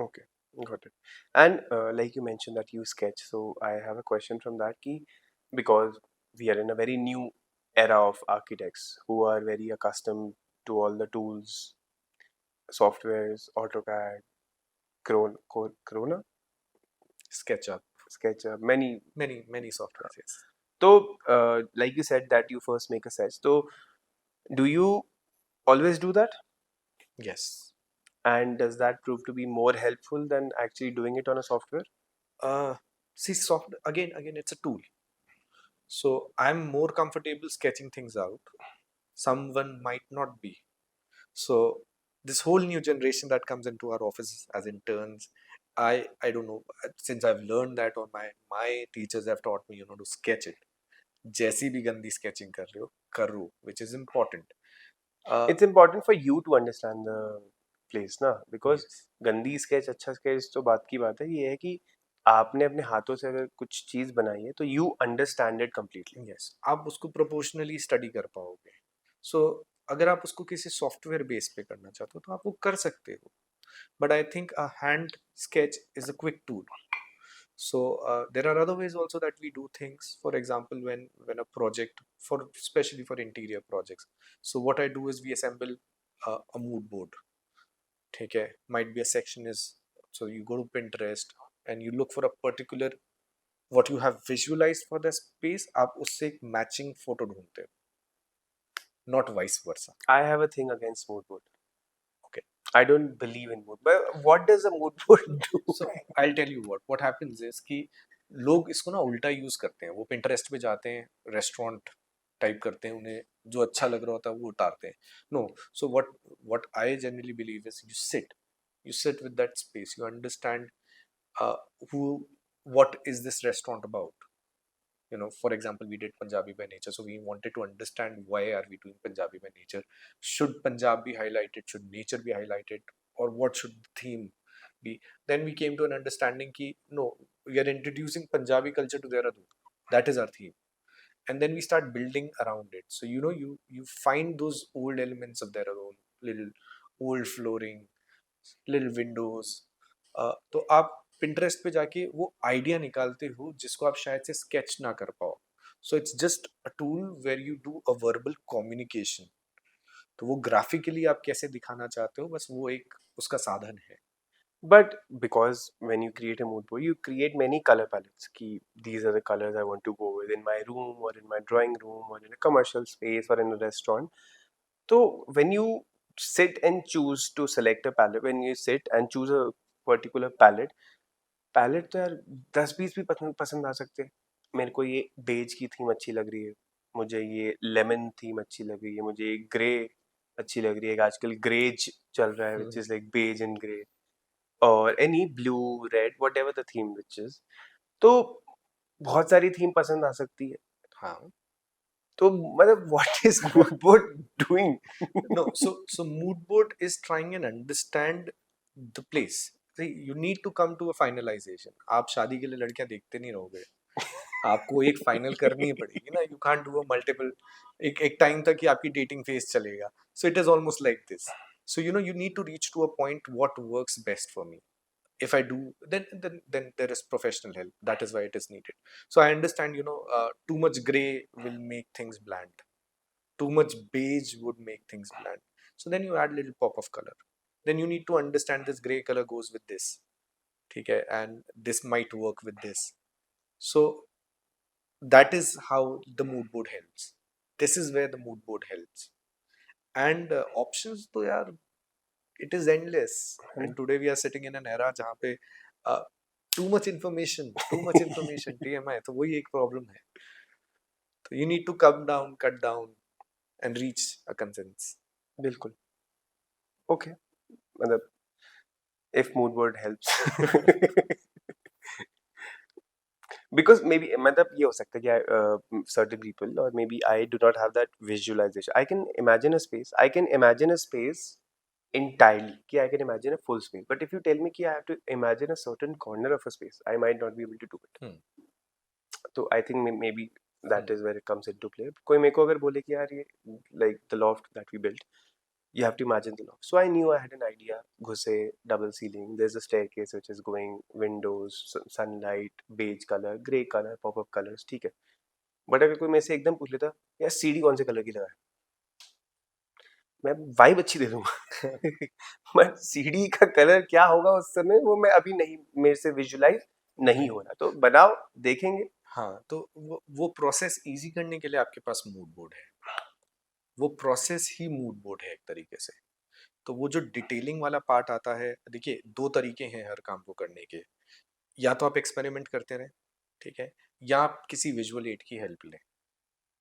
Okay, got it. And like you mentioned that you sketch, so I have a question from that key, because we are in a very new era of architects who are very accustomed to all the tools, softwares, AutoCAD, Corona, SketchUp, SketchUp, many. many softwares. Yes. So, like you said that you first make a sketch. So, do you always do that? Yes. And does that prove to be more helpful than actually doing it on a software? See, soft again, it's a tool. So I'm more comfortable sketching things out. Someone might not be. So this whole new generation that comes into our office as interns, I don't know, since I've learned that, or my teachers have taught me, to sketch it. जैसी भी गंदी sketching कर रहे हो करो, which is important. It's important for you to understand the place ना, because Yes. गंदी sketch अच्छा sketch तो बात की बात है, ये है कि आपने अपने हाथों से अगर कुछ चीज बनाई है तो you understand it completely. Yes, आप उसको प्रोपोर्शनली स्टडी कर पाओगे. सो अगर आप उसको किसी सॉफ्टवेयर बेस पे करना चाहते हो तो आप वो कर सकते हो, but I think a hand sketch is a quick tool. So there are other ways also that we do things. For example, when a project, for especially for interior projects, so what I do is we assemble a mood board. ठीक है, might be a section is, so you go to Pinterest and you look for a particular what you have visualized for the space, आप उससे एक matching photo ढूंढते हो, not vice versa. I have a thing against mood board. Okay. I don't believe in mood. But what does a mood board do? So I'll tell you what happens is कि लोग इसको ना उल्टा use करते हैं. वो Pinterest पे जाते हैं, रेस्टोरेंट टाइप करते हैं, उन्हें जो अच्छा लग रहा होता है वो उतारते हैं. No, so what I generally believe is you sit with that space, you understand who, what is this restaurant about. For example, we did Punjabi by nature, so we wanted to understand why are we doing Punjabi by nature. Should Punjab be highlighted, should nature be highlighted, or what should the theme be? Then we came to an understanding ki no, we are introducing Punjabi culture to Dehradun, that is our theme. And then we start building around it. So you find those old elements of Dehradun, little old flooring, little windows. तो आप Pinterest पे जाके वो idea निकालते हो जिसको आप शायद से स्केच ना कर पाओ. So it's just a tool where you do a verbal communication. तो वो ग्राफिकली आप कैसे दिखाना चाहते हो, बस वो एक उसका साधन है. But because when you create a mood board, you create many color palettes. Ki these are the colors I want to go with in my room or in my drawing room or in a commercial space or in a restaurant. So when you sit and choose to select a palette, when you sit and choose a particular palette, palette तो यार 10-20 भी पसंद आ सकते हैं. मेरे को ये beige की थीम अच्छी लग रही है, मुझे ये लेमन थीम अच्छी लग रही है, मुझे ये ग्रे अच्छी लग रही है. आजकल ग्रेज चल रहा है which is like beige and grey और any blue red whatever the theme which is. तो बहुत सारी थीम पसंद आ सकती है. हाँ. तो मतलब what is mood board doing? No, so mood board is trying and understand the place. See, you need to come to a finalization. आप शादी के लिए लड़कियां देखते नहीं रहोगे, आपको एक फाइनल करनी ही पड़ेगी ना. You can't do a multiple. एक एक टाइम तक ही आपकी डेटिंग फेज चलेगा. सो it is almost like this. So you need to reach to a point what works best for me. If I do, then there is professional help. That is why it is needed. So I understand, too much gray will make things bland. Too much beige would make things bland. So then you add little pop of color. Then you need to understand this gray color goes with this. Okay, and this might work with this. So that is how the mood board helps. This is where the mood board helps. And options to yaar, it is endless. And today we are sitting in an era जहाँ पे uh, too much information, TMI. तो वही एक problem है. So you need to come down, cut down, and reach a consensus. बिल्कुल. Okay, मतलब if mood board helps. Because maybe मतलब ये हो सकता है कि certain people or maybe I do not have that visualization. I can imagine a space. I can imagine a space entirely. कि I can imagine a full space. But if you tell me कि I have to imagine a certain corner of a space, I might not be able to do it. So I think maybe that is where it comes into play. कोई मेरे को अगर बोले कि यार ये like the loft that we built, you have to imagine the loft. So I knew I had an idea. घुसे, double ceiling. There's a staircase which is going, windows, sunlight, beige color, grey color, pop-up colors. ठीक है. But अगर कोई मेरे से एकदम पूछ लेता यार सीढ़ी कौन से कलर की लगाए, मैं वाइब अच्छी दे दूंगा. बट सीढ़ी का कलर क्या होगा उस समय वो मैं अभी नहीं, मेरे से विजुलाइज नहीं हो रहा. तो बनाओ, देखेंगे. हाँ, तो वो प्रोसेस इजी करने के लिए आपके पास मूड बोर्ड है. वो प्रोसेस ही मूड बोर्ड है एक तरीके से. तो वो जो डिटेलिंग वाला पार्ट आता है, देखिए दो तरीके हैं हर काम को करने के. या तो आप एक्सपेरिमेंट करते रहें, ठीक है, या आप किसी विजुअल एड की हेल्प लें.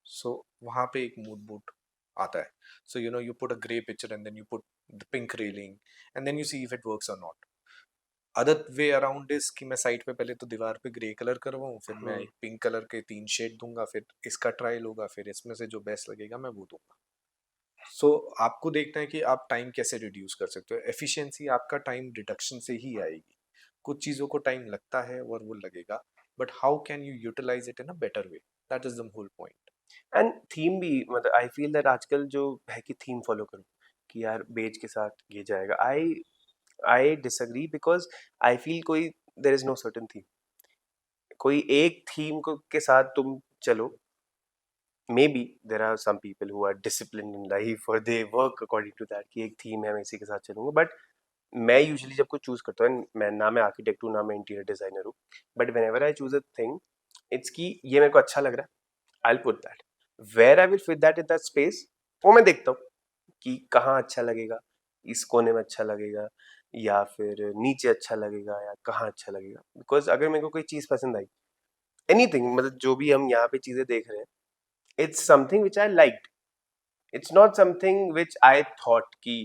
सो वहाँ पे एक मूड बोर्ड आता है. So you put a grey picture and then you put the pink railing and then you see if it works or not. Other way around is कि मैं side पे पहले तो दीवार पे ग्रे कलर करवाऊँ, फिर मैं एक पिंक कलर के 3 शेड दूंगा, फिर इसका ट्रायल होगा, फिर इसमें से जो बेस्ट लगेगा मैं वो दूंगा. सो आपको देखना है कि आप टाइम कैसे रिड्यूस कर सकते हो. एफिशिएंसी आपका टाइम रिडक्शन से ही आएगी. कुछ चीज़ों को टाइम लगता है और वो लगेगा, but how can you utilise it in a better way. That is the whole point. And theme भी मतलब आई फील दैट आजकल जो है कि थीम फॉलो करो कि यार बेज के साथ ये जाएगा. I disagree because I feel कोई there is no certain theme. कोई एक थीम को के साथ तुम चलो. maybe there are some people who are disciplined in life or they work according to that कि एक थीम है मैं इसी के साथ चलूंगा. बट मैं यूजुअली जब कुछ चूज करता हूँ, मैं ना मैं आर्किटेक्ट हूँ ना मैं इंटीरियर डिजाइनर हूँ, but whenever I choose a thing it's कि ये मेरे को अच्छा लग रहा है, I will put that where I will fit that in that space. वो मैं देखता हूँ कि कहाँ अच्छा लगेगा, इस कोने में अच्छा लगेगा या फिर नीचे अच्छा लगेगा या कहाँ अच्छा लगेगा. बिकॉज अगर मेरे को कोई चीज़ पसंद आई, एनीथिंग मतलब जो भी हम यहाँ पे चीज़ें देख रहे हैं, it's something which I liked. It's not something which I thought कि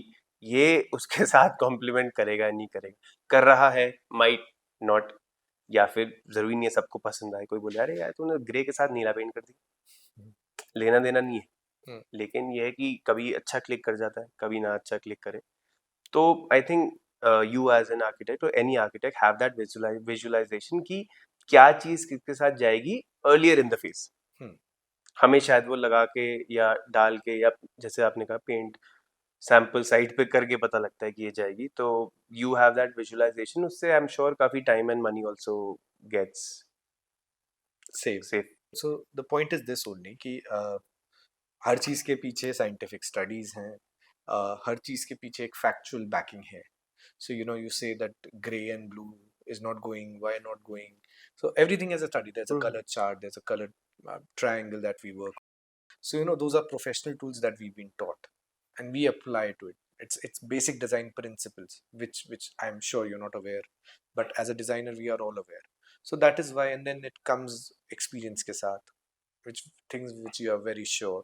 ये उसके साथ कॉम्प्लीमेंट करेगा नहीं करेगा. कर रहा है might not, या फिर जरूरी नहीं है सबको पसंद आए. कोई बोले अरे यार तूने ग्रे के साथ नीला पेंट कर दी, लेना देना नहीं है. लेकिन ये है कि कभी अच्छा क्लिक कर जाता है, कभी ना अच्छा क्लिक करे. तो I think you as an architect or any architect have that visualisation कि क्या चीज किसके साथ जाएगी अर्लियर इन द फेस. हमें शायद वो लगा के या डाल के या जैसे आपने कहा पेंट सैंपल साइड पे करके पता लगता है कि ये जाएगी. तो यू हैव दैट विजुअलाइजेशन, उससे आई एम श्योर काफी time and money also gets saved. Save. So the point is this only कि हर चीज के पीछे साइंटिफिक स्टडीज हैं, हर चीज के पीछे एक फैक्चुअल बैकिंग है. So you say that gray and blue is not going, why not going? So everything has a study. There's a Hmm. color chart, there's a color triangle that we work. So those are professional tools that we've been taught, and we apply to it. It's basic design principles, which I'm sure you're not aware, but as a designer we are all aware. So that is why, and then it comes experience ke saath, which things which you are very sure.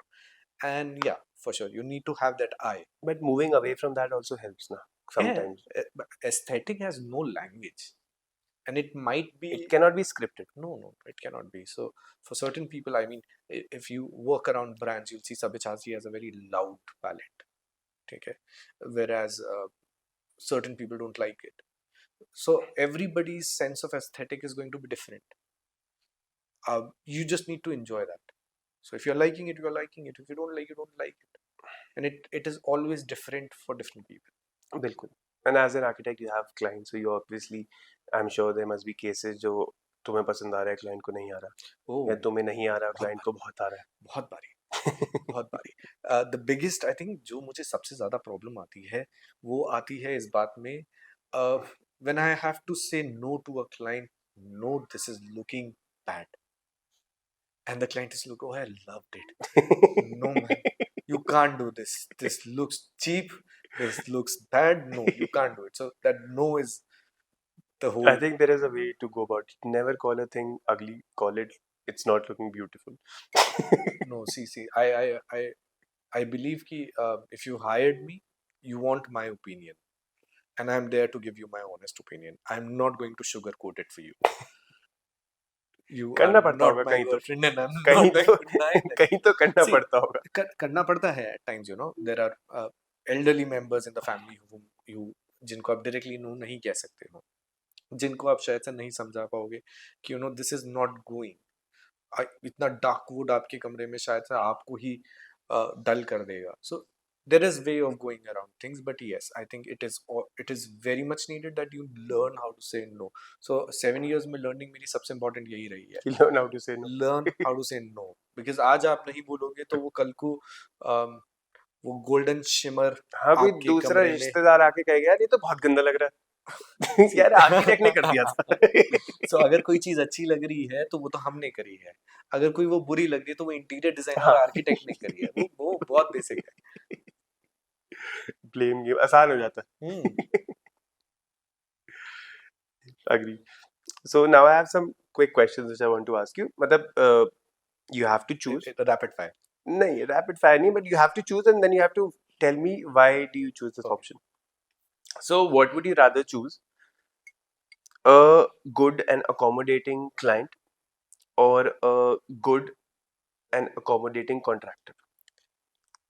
And yeah, for sure you need to have that eye. But moving away from that also helps, na, Yeah, sometimes. but aesthetic has no language, and it might It be. cannot be scripted. No, it cannot be. So for certain people, I mean, if you work around brands, you'll see Sabyasachi has a very loud palette. Okay, whereas certain people don't like it. So everybody's sense of aesthetic is going to be different. You just need to enjoy that. So if you're liking it, you're liking it. If you don't like it, you don't like it. And it is always different for different people. बिल्कुल. And as an architect, you have clients, so you obviously, I'm sure there must be cases जो तुम्हें पसंद आ रहा है, client को नहीं आ रहा, या Oh, तुम्हें नहीं आ रहा, बहुत client को बहुत आ रहा बहुत बारी है. बहुत बारी. द बिगेस्ट आई थिंक जो मुझे सबसे ज़्यादा प्रॉब्लम आती है वो आती है इस बात में, when I have to say no to a client, no this is looking bad, and the client is look, oh I loved it, no man, you can't do this looks cheap, this looks bad, no you can't do it. So that no is the I whole. think there is a way to go about it. Never call a thing ugly. Call it it's not looking beautiful. No, see, I believe कि if you hired me, you want my opinion, and I'm there to give you my honest opinion. I'm not going to sugarcoat it for you. You are करना पड़ता not होगा my कहीं तो. girlfriend, and I'm कहीं not going तो to deny that. कहीं तो करना See, पड़ता होगा. करना पड़ता है at times. There are elderly members in the family whom you जिनको आप directly no नहीं कह सकते हो, जिनको आप शायद से नहीं समझा पाओगे कि this is not going. इतना डार्क वुड आपके कमरे में शायद से आपको ही डल कर देगा. सो there is way of going around things, but yes, I think it is very much needed that you learn how to say no. So 7 years में learning मेरी सबसे important यही रही है. Learn how to say no. Learn how to say no, because आज आप नहीं बोलोगे तो वो कल को वो गोल्डन शिमर हाँ, कोई आपके दूसरा कमरे में. रिश्तेदार आके कहेगा यार ये तो बहुत गंदा लग रहा है. See, यार आर्किटेक्ट ने कर दिया था. so अगर कोई चीज अच्छी लग रही है तो वो तो हमने करी है, अगर कोई वो बुरी लग रही है तो वो इंटीरियर डिजाइनर और हाँ. आर्किटेक्ट ने करी है. वो बहुत बेसिक है. ब्लेम गेम आसान हो जाता है. हम्म. Agree. So now I have some quick questions which I want to ask you. मतलब you have to choose. Rapid fire. नहीं, rapid fire नहीं, but you have to choose and then you have to tell me why do you choose this Okay. option. So what would you rather choose? A good and accommodating client or a good and accommodating contractor?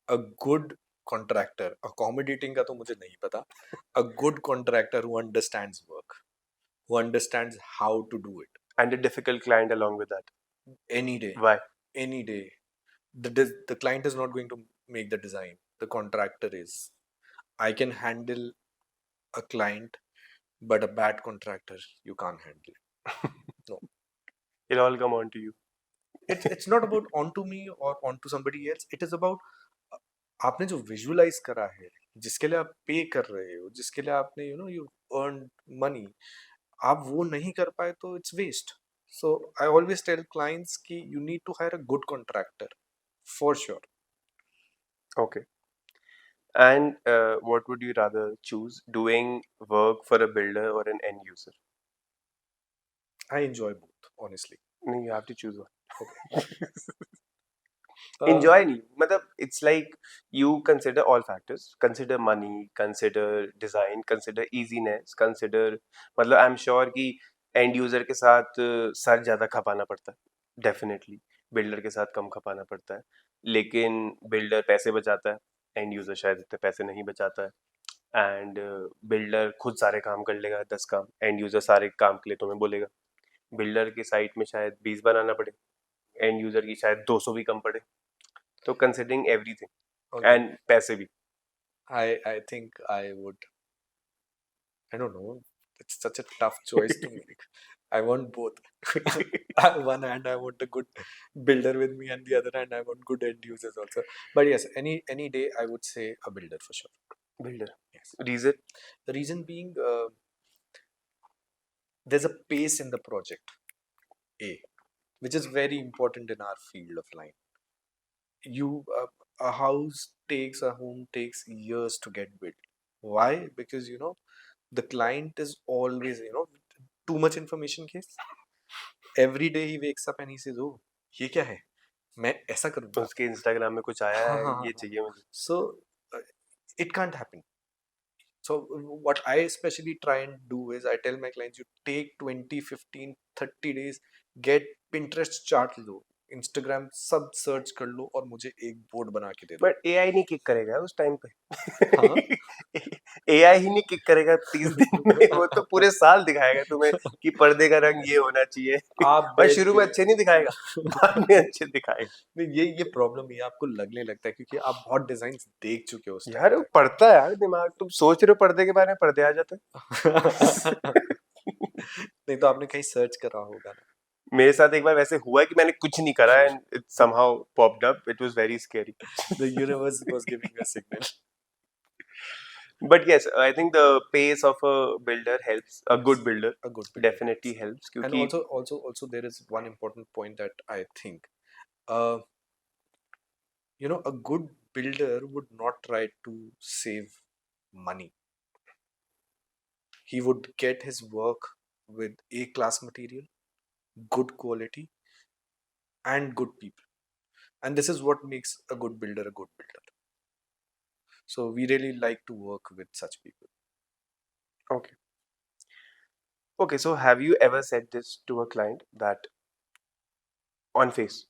A good contractor. Accommodating का तो मुझे नहीं पता. A good contractor who understands work, who understands how to do it. And a difficult client along with that. Any day, Why? any day. The client is not going to make the design, the contractor is. I can handle a client, but a bad contractor you can't handle. No, It'll all come on to you. it's not about onto me or onto somebody else. It is about आपने जो visualise करा है, जिसके लिए आप पे कर रहे हो, जिसके लिए आपने यू अर्न मनी, आप वो नहीं कर पाए तो it's waste. So I always tell clients कि you need to hire a good contractor for sure. Okay. And what would you rather choose? Doing work for a builder or an end user? I enjoy both honestly. No, you have to choose one. Okay. Enjoy नहीं मतलब it's like you consider all factors, consider money, consider design, consider easiness, consider मतलब I'm sure कि end user के साथ sir ज़्यादा खपाना पड़ता है definitely, builder के साथ कम खपाना पड़ता है, लेकिन builder पैसे बचाता है, end user शायद इतने पैसे नहीं बचाता है. एंड बिल्डर खुद सारे काम कर लेगा 10 काम, एंड यूजर सारे काम के लिए तुम्हें बोलेगा. बिल्डर की साइट में शायद 20 बनाना पड़े, एंड यूजर की शायद 200 भी कम पड़े. तो कंसिडरिंग एवरीथिंग एंड पैसे भी. I think I would, I don't know, it's such a tough choice to make. I want both. On one hand, I want a good builder with me, and the other hand, I want good end users also. But yes, any day, I would say a builder for sure. Builder. Yes. Reason? The reason being, there's a pace in the project, A, which is very important in our field of line. You A house takes a home takes years to get built. Why? Because the client is always too much information case. Every day he wakes up and he says, oh, ये क्या है, मैं ऐसा करूंगा. उसके Instagram में कुछ आया हाँ है, हाँ हाँ ये हाँ. चाहिए मुझे. So uh, it can't happen. So what I especially try and do is I tell my clients, you take 20, 15, 30 days, get Pinterest chart low, Instagram सब सर्च कर लो और मुझे एक बोर्ड बना के दे दो. बट एआई नहीं किक करेगा उस टाइम पे. हाँ. एआई ही नहीं किक करेगा 30 दिन में. वो तो पूरे साल दिखाएगा तुम्हें कि पर्दे का रंग ये होना चाहिए. आप और बैठ शुरू के में अच्छे नहीं दिखाएगा, बाद में अच्छे दिखाएगा. नहीं, ये प्रॉब्लम ये आपको लगने लगता है क्योंकि आप बहुत डिजाइन देख चुके हो उस यार टाइम वो पढ़ता है यार दिमाग. तुम सोच रहे हो पर्दे के बारे में, पर्दे आ जाते हैं. तक. नहीं तो आपने कहीं सर्च करा होगा ना. मेरे साथ एक बार वैसे हुआ है कि मैंने कुछ नहीं करा and it somehow popped up. It was very scary. The universe was giving a signal. But yes, I think the pace of a builder helps. A good Yes, builder a good builder definitely helps. helps And क्योंकि also there is one important point that I think, uh, a good builder would not try to save money. He would get his work with A-class material, good quality, and good people. And this is what makes a good builder a good builder. So we really like to work with such people. okay. Okay, so have you ever said this to a client that on face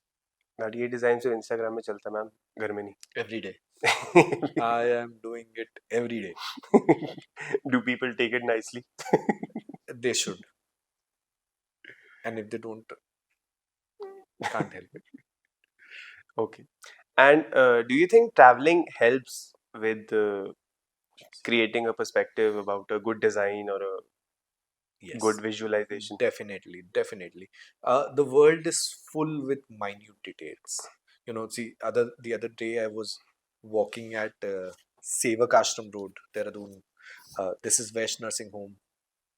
that ये design सिर्फ Instagram में चलता है ma'am, घर में नहीं? Every day. I am doing it every day. Do people take it nicely? They should. And if they don't, can't help it. Okay. And do you think traveling helps with creating a perspective about a good design or a Yes. good visualization? Definitely, definitely. The world is full with minute details. See, the other day I was walking at Sevak Ashram Road, Dehradun. This is West Nursing Home.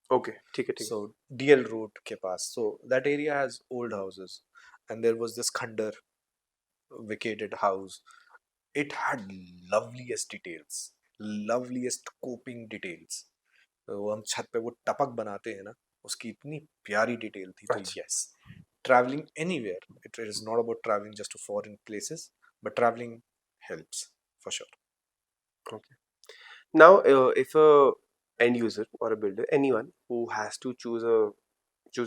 Okay, ठीक है. So DL Road के पास. So that area has old houses, and there was this Khandar vacated house. It had loveliest details, loveliest coping details. वो हम छत पे वो टपक बनाते हैं ना, उसकी इतनी प्यारी डिटेल थी. तो अच्छा. Yes, traveling anywhere, it is not about traveling just to foreign places, but traveling helps for sure. Okay. Now, if a end user or a builder, anyone who has to choose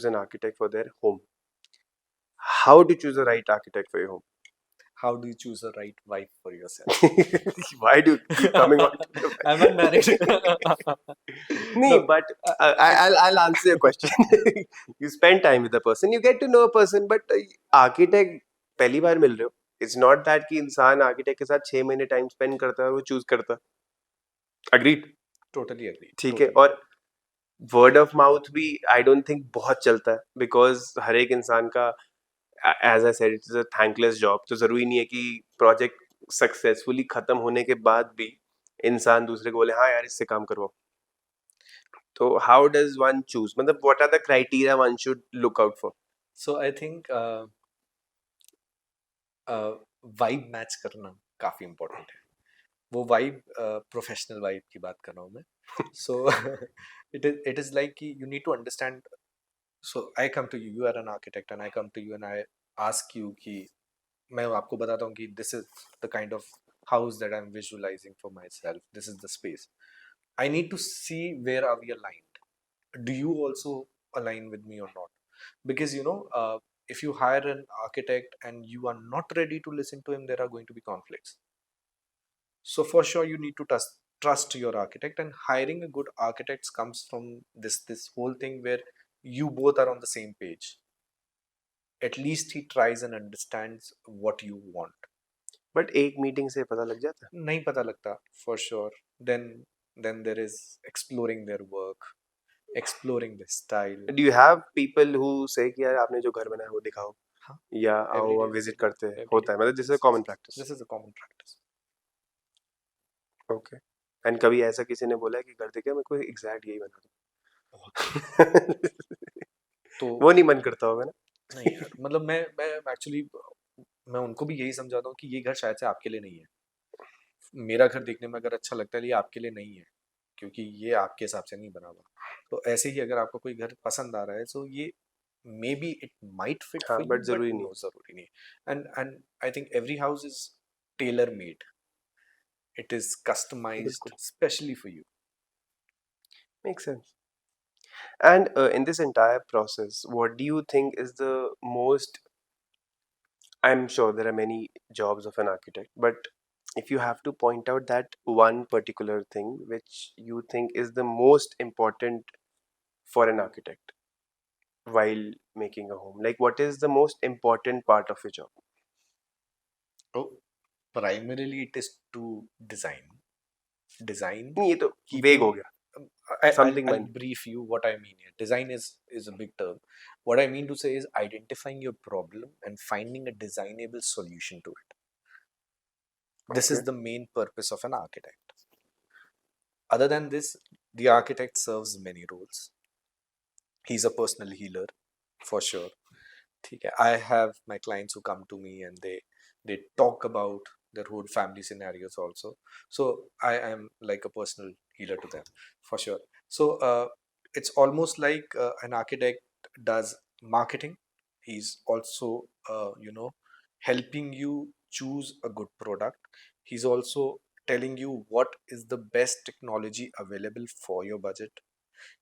an architect for their home, how to choose the right architect for your home? How do you choose a right wife for yourself? Why do you keep coming on? I'm unmarried. No, No, but I'll answer your question. You spend time with the person, you get to know a person, but architect पहली बार मिल रहे हो. It's not that कि इंसान architect के साथ 6 महीने time spend करता है और वो choose करता है. Agreed? totally agree. ठीक है. Totally. और वर्ड ऑफ माउथ भी आई डोंट थिंक बहुत चलता है बिकॉज हर एक इंसान का, as I said, it's a thankless job. तो जरूरी नहीं है कि प्रोजेक्ट सक्सेसफुली खत्म होने के बाद भी इंसान दूसरे को बोले हाँ यार इससे काम करवाओ. तो हाउ डज वन चूज, मतलब what are the criteria one should look out for? So I think vibe match करना काफी इम्पोर्टेंट है. वो वाइब प्रोफेशनल वाइब की बात कर रहा हूँ मैं. सो इट इज लाइक कि you need to understand. So I come to you, you are an architect, and I come to you and I ask you कि मैं आपको बताता हूँ कि this is the kind of house that I am visualising for myself, this is the space. I need to see where are we aligned. Do you also align with me or not? Because if you hire an architect and you are not ready to listen to him, there are going to be conflicts. So for sure you need to trust your architect, and hiring a good architect comes from this whole thing where you both are on the same page. At least he tries and understands what you want. But एक meeting से पता लग जाता है. नहीं पता लगता, for sure. Then there is exploring their work, exploring the style. Do you have people who say कि यार आपने जो घर बनाया वो दिखाओ हाँ, या every आओ day, विजिट every day, करते हैं every होता day. है मतलब this is Yes, a yes, common yes. Practice? This is a common practice. Okay. And कभी ऐसा किसी ने बोला है कि घर देखे मेरे को एग्जैक्ट यही बना बहुत बार। दो? तो वो नहीं मन करता होगा ना? नहीं यार, मतलब मैं एक्चुअली मैं उनको भी यही समझाता हूँ कि ये घर शायद से आपके लिए नहीं है। मेरा घर देखने में अगर अच्छा लगता है, ये आपके लिए नहीं है, क्योंकि ये आपके हिसाब से नहीं बना हुआ। तो ऐसे ही अगर आपको कोई घर पसंद आ रहा है, सो ये maybe it might fit हाँ फॉर यू, बट बट जरूरी नहीं। नो, जरूरी नहीं। And I think every house is tailor made, it is customised बिल्कुल। Specially for you. Make sense. And in this entire process what do you think is the most, I'm sure there are many jobs of an architect, but if you have to point out that one particular thing which you think is the most important for an architect while making a home, like what is the most important part of your job? तो primarily it is to design नहीं, ये तो वेग keeping हो गया, um, something I'll mind. brief you what I mean here. Design is a big term. What I mean to say is identifying your problem and finding a designable solution to it. This Okay. is the main purpose of an architect. Other than this, the architect serves many roles. He's a personal healer for sure. ठीक है, I have my clients who come to me and they talk about their whole family scenarios also. So I am like a personal healer to them for sure. So it's almost like an architect does marketing. He's also helping you choose a good product. He's also telling you what is the best technology available for your budget.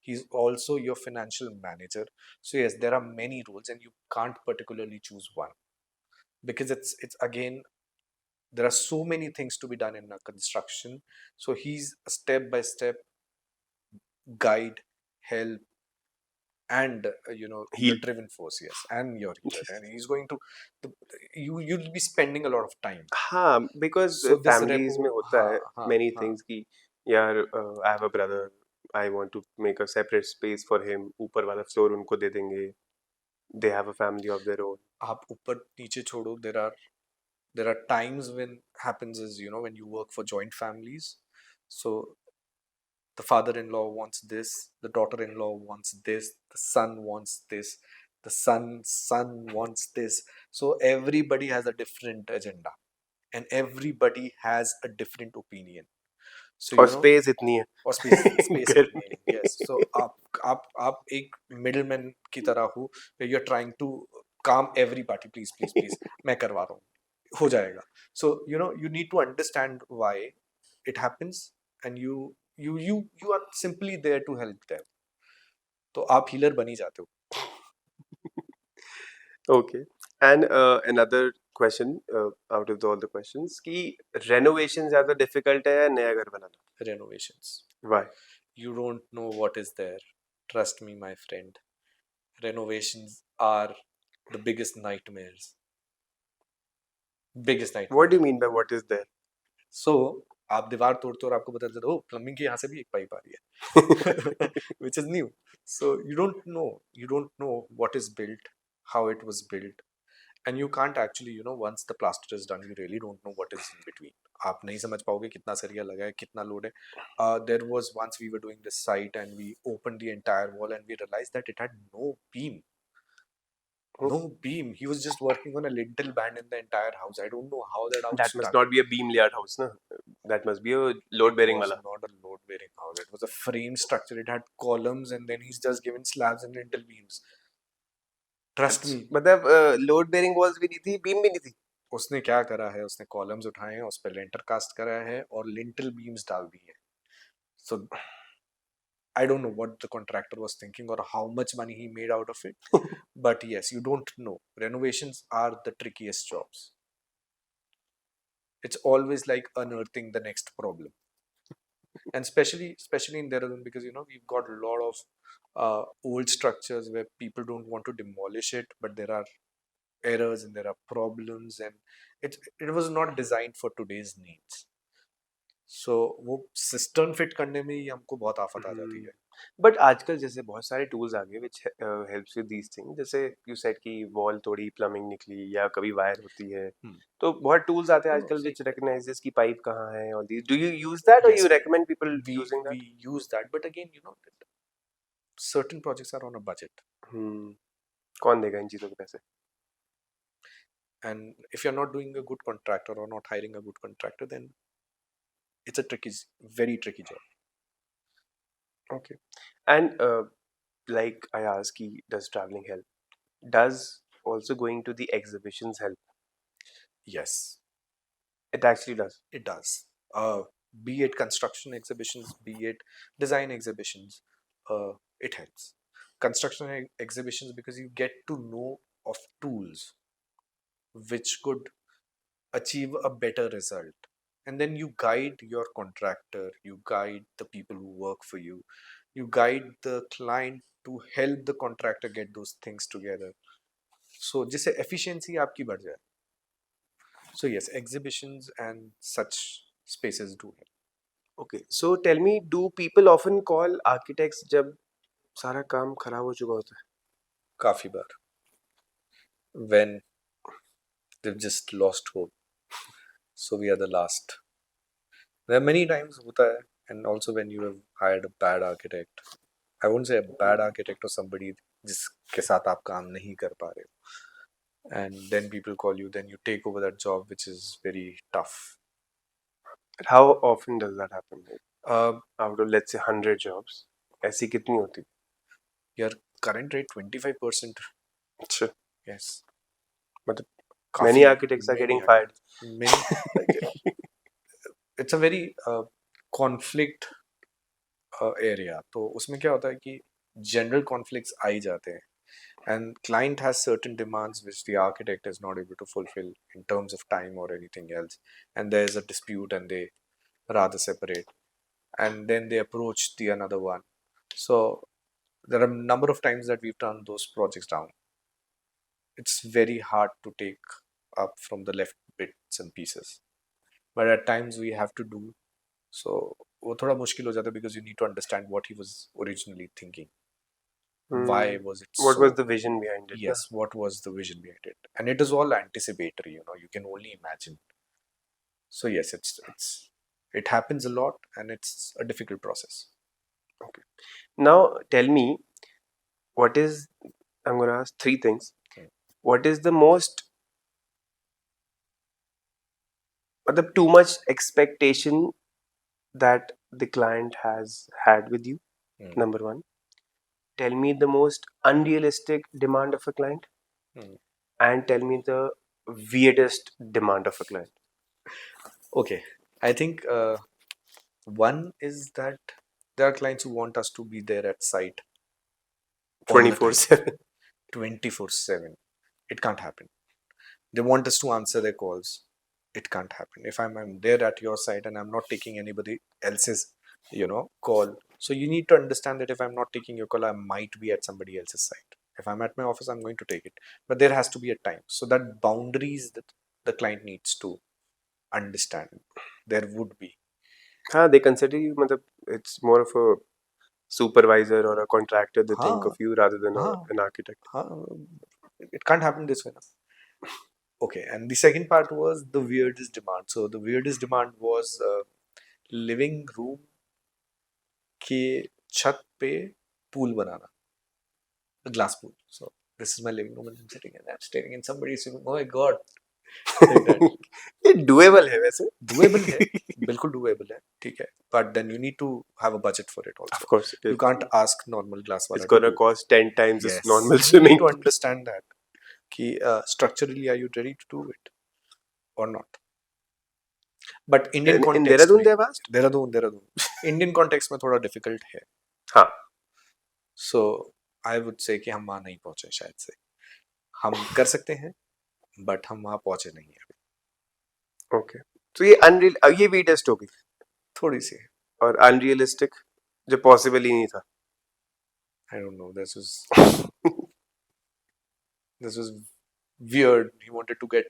He's also your financial manager. So yes, there are many roles and you can't particularly choose one, because it's again, there are so many things to be done in a construction. So he's a step by step guide, help, and the Heal. driven force. Yes, and your healer, and he's going to the, you'll be spending a lot of time. हाँ, because So this families repo, में होता हाँ है हाँ many हाँ, things कि यार I have a brother, I want to make a separate space for him, ऊपर वाला floor उनको दे देंगे, they have a family of their own. आप ऊपर नीचे छोड़ो, there are times when happens is, when you work for joint families. So the father-in-law wants this, the daughter-in-law wants this, the son wants this, the son wants this. So everybody has a different agenda and everybody has a different opinion. So और space इतनी है और space घर इतनी है, में। Yes. सो आप एक मिडलमैन की तरह हो, you are trying to calm every party, please please please, मैं करवा रहा हूँ, हो जाएगा। So you need to understand why it happens, and you are simply there to help them. तो आप हीलर बन ही जाते हो। Okay. And another question out of all the questions कि renovation ज़्यादा difficult है या नया घर बनाना? Renovations, Why? you don't know what is there, trust me my friend. Renovations are the biggest What nightmare. do you mean by what is there? सो आप दीवार तोड़ते हो और आपको पता चलता है, ओ प्लम्बिंग के यहाँ से भी एक पाइप आ रही है, which is new. So you don't know what is built, how it was built, and you can't actually, once the plaster is done, you really don't know what is in between. आप नहीं समझ पाओगे कितना सरिया लगा है, कितना load है। There was once we were doing this site and we opened the entire wall and we realized that it had no beam. No beam. He was just working on a lintel band in the entire house. I don't know how that house That must stuck. not be a beam layout house, na? That must be a It load bearing was वाला. not a load bearing house. It was a frame structure. It had columns and then he's just given slabs and lintel beams. Trust अच्छा, me. मतलब load bearing walls भी नहीं थी, beam भी नहीं थी. उसने क्या करा है, उसने कॉलम्स उठाए हैं, उस पर लेंटर कास्ट करा है और लिंटल बीम्स डाल दी है। सो I don't know what the contractor was thinking or how much money he made out of it. But yes, you don't know. Renovations are the trickiest jobs. It's always like unearthing the next problem. And especially in Dehradun, because we've got a lot of old structures where people don't want to demolish it, but there are errors and there are problems, and it was not designed for today's needs. सो वो system fit करने में ही हमको बहुत आफत आ जाती है। But आजकल जैसे बहुत सारे टूल्स आ गए which helps with these thing, जैसे यू सेड कि वॉल तोड़ी प्लम्बिंग निकली या कभी वायर होती है, हम्म। तो बहुत टूल्स आते हैं No, no, आजकल see, विच रिकॉग्नाइजेस कि पाइप कहाँ है, और these do you use that और yes, you recommend people we using we that? use that, but again, certain projects are on a budget, कौन देगा इन चीजों के पैसे? and if you're not doing a good contractor or not hiring a good contractor, then it's a very tricky job. Okay. And like I asked, does traveling help? Does also going to the exhibitions help? Yes, It actually does. it does. Be it construction exhibitions, be it design exhibitions, it helps. Construction exhibitions, because you get to know of tools which could achieve a better result. And then you guide your contractor, you guide the people who work for you guide the client to help the contractor get those things together. So जिससे efficiency आपकी बढ़ जाए. So yes, exhibitions and such spaces do help. Okay, so tell me, do people often call architects जब सारा काम खराब हो चुका होता है? काफी बार. When they've just lost hope. So we are the last. There are many times होता है, and also when you have hired a bad architect. I won't say a bad architect or somebody जिसके साथ आप काम नहीं कर पा रहे हो. And then people call you, then you take over that job, which is very tough. How often does that happen? Uh, Out of let's say 100 jobs, ऐसी कितनी होती? your current rate 25%. अच्छा, Yes. मतलब काफी many architects are many getting fired. many like it's a very conflict area. तो उसमें क्या होता है कि general conflicts आ ही जाते हैं. And client has certain demands which the architect is not able to fulfill in terms of time or anything else, and there's a dispute and they rather separate, and then they approach the another one. So there are a number of times that we've turned those projects down. It's very hard to take up from the left bits and pieces, but at times we have to do so. वो थोड़ा मुश्किल हो जाता है because you need to understand what he was originally thinking. Why was it What so? was the vision behind it? Yes, what was the vision behind it? And it is all anticipatory, you can only imagine. So yes, it happens a lot, and it's a difficult process. Okay. Now tell me, what is, I'm going to ask three things. Okay. What is the most, मतलब too much expectation that the client has had with you? Number one. Tell me the most unrealistic demand of a client. And tell me the weirdest demand of a client. Okay, I think one is that there are clients who want us to be there at site all the time, 24/7. 24/7. It can't happen. They want us to answer their calls. It can't happen. If I'm there at your site and I'm not taking anybody else's call, so you need to understand that if I'm not taking your call, I might be at somebody else's site. If I'm at my office, I'm going to take it, but there has to be a time. So that boundaries that the client needs to understand, there would be. They consider you, matlab, it's more of a supervisor or a contractor. They think of you rather than an architect. It can't happen this way now. Okay, and the second part was the weirdest demand. So the weirdest demand was living room के छत पे pool banana, a glass pool. So this is my living room and I'm sitting and I'm staring in somebody's room. Oh my god, like that. ये doable है वैसे. Doable है, बिल्कुल doable है, ठीक है. But then you need to have a budget for it also. Of course, You can't ask normal glass it's wala gonna to do. cost 10 times Yes, this normal and you swimming need to pool. understand that कि structurally are you ready to do it or not. But Indian In context Dehradun में, they have asked? Dehradun Indian context में थोड़ा difficult है. हाँ. So I would say कि हम वहाँ नहीं पहुँचे शायद से. हम कर सकते हैं, but हम वहाँ पहुँचे नहीं हैं अभी. Okay. So ये weirdest होगी. थोड़ी सी. और unrealistic जो possible ही नहीं था. I don't know. This was weird. He wanted to get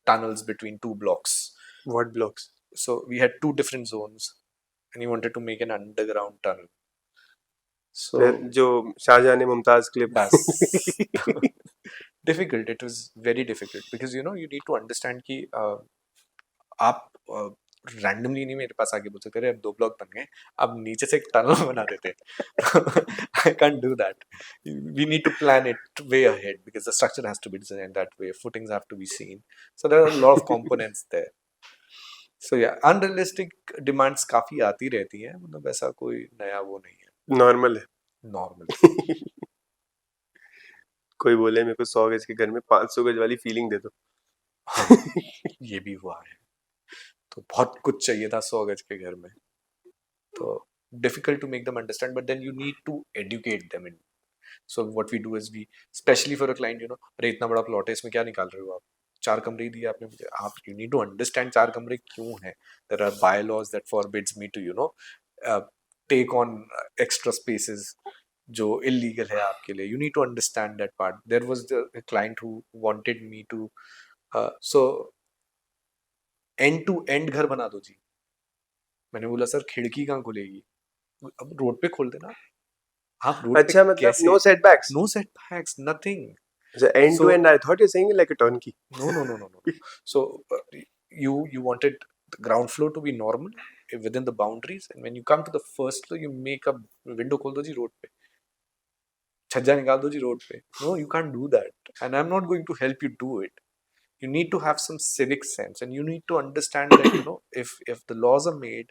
tunnels between two blocks. What blocks? So we had two different zones, and he wanted to make an underground tunnel. So जो शाहजहां ने Mumtaz clip bas difficult. It was very difficult because you need to understand कि आप randomly नहीं मेरे पास आके बोल सकते अरे अब 2 ब्लॉक बन गए, अब नीचे से एक टनल बना देते I can't do that. We need to plan it way ahead because the structure has to be designed that way, footings have to be seen, so there are a lot of components there. So yeah, unrealistic demands काफी आती रहती है, मतलब ऐसा कोई नया वो नहीं है, नॉर्मल है. नॉर्मल. कोई बोले मेरे को 100 गज के घर में 500 गज वाली फीलिंग दे दो. हाँ, ये भी हुआ है. तो बहुत कुछ चाहिए था 100 गज के घर में. तो difficult to make them understand, but then you need to educate them in. So what we do is we, especially for a client, अरे इतना बड़ा प्लॉट है, इसमें क्या निकाल रहे हो आप, 4 कमरे ही दिए आपने मुझे, आप you need to understand 4 कमरे क्यों हैं. There are bylaws that forbids me to take on extra spaces जो illegal है आपके लिए. You need to understand that part. There was a client who wanted me to so end to end घर बना दो जी. मैंने बोला सर खिड़की कहाँ खुलेगी, अब रोड पे खोल देना. आप रोड पे अच्छा, मतलब कैसे, no setbacks. no setbacks, nothing. So end to So end, I thought you're saying it like a turnkey. no. So you wanted the ground floor to be normal within the boundaries, and when you come to the first floor, you make a window खोल दो जी road पे, छज्जा निकाल दो जी road पे. No, you can't do that, and I'm not going to help you do it. You need to have some civic sense, and you need to understand that if the laws are made,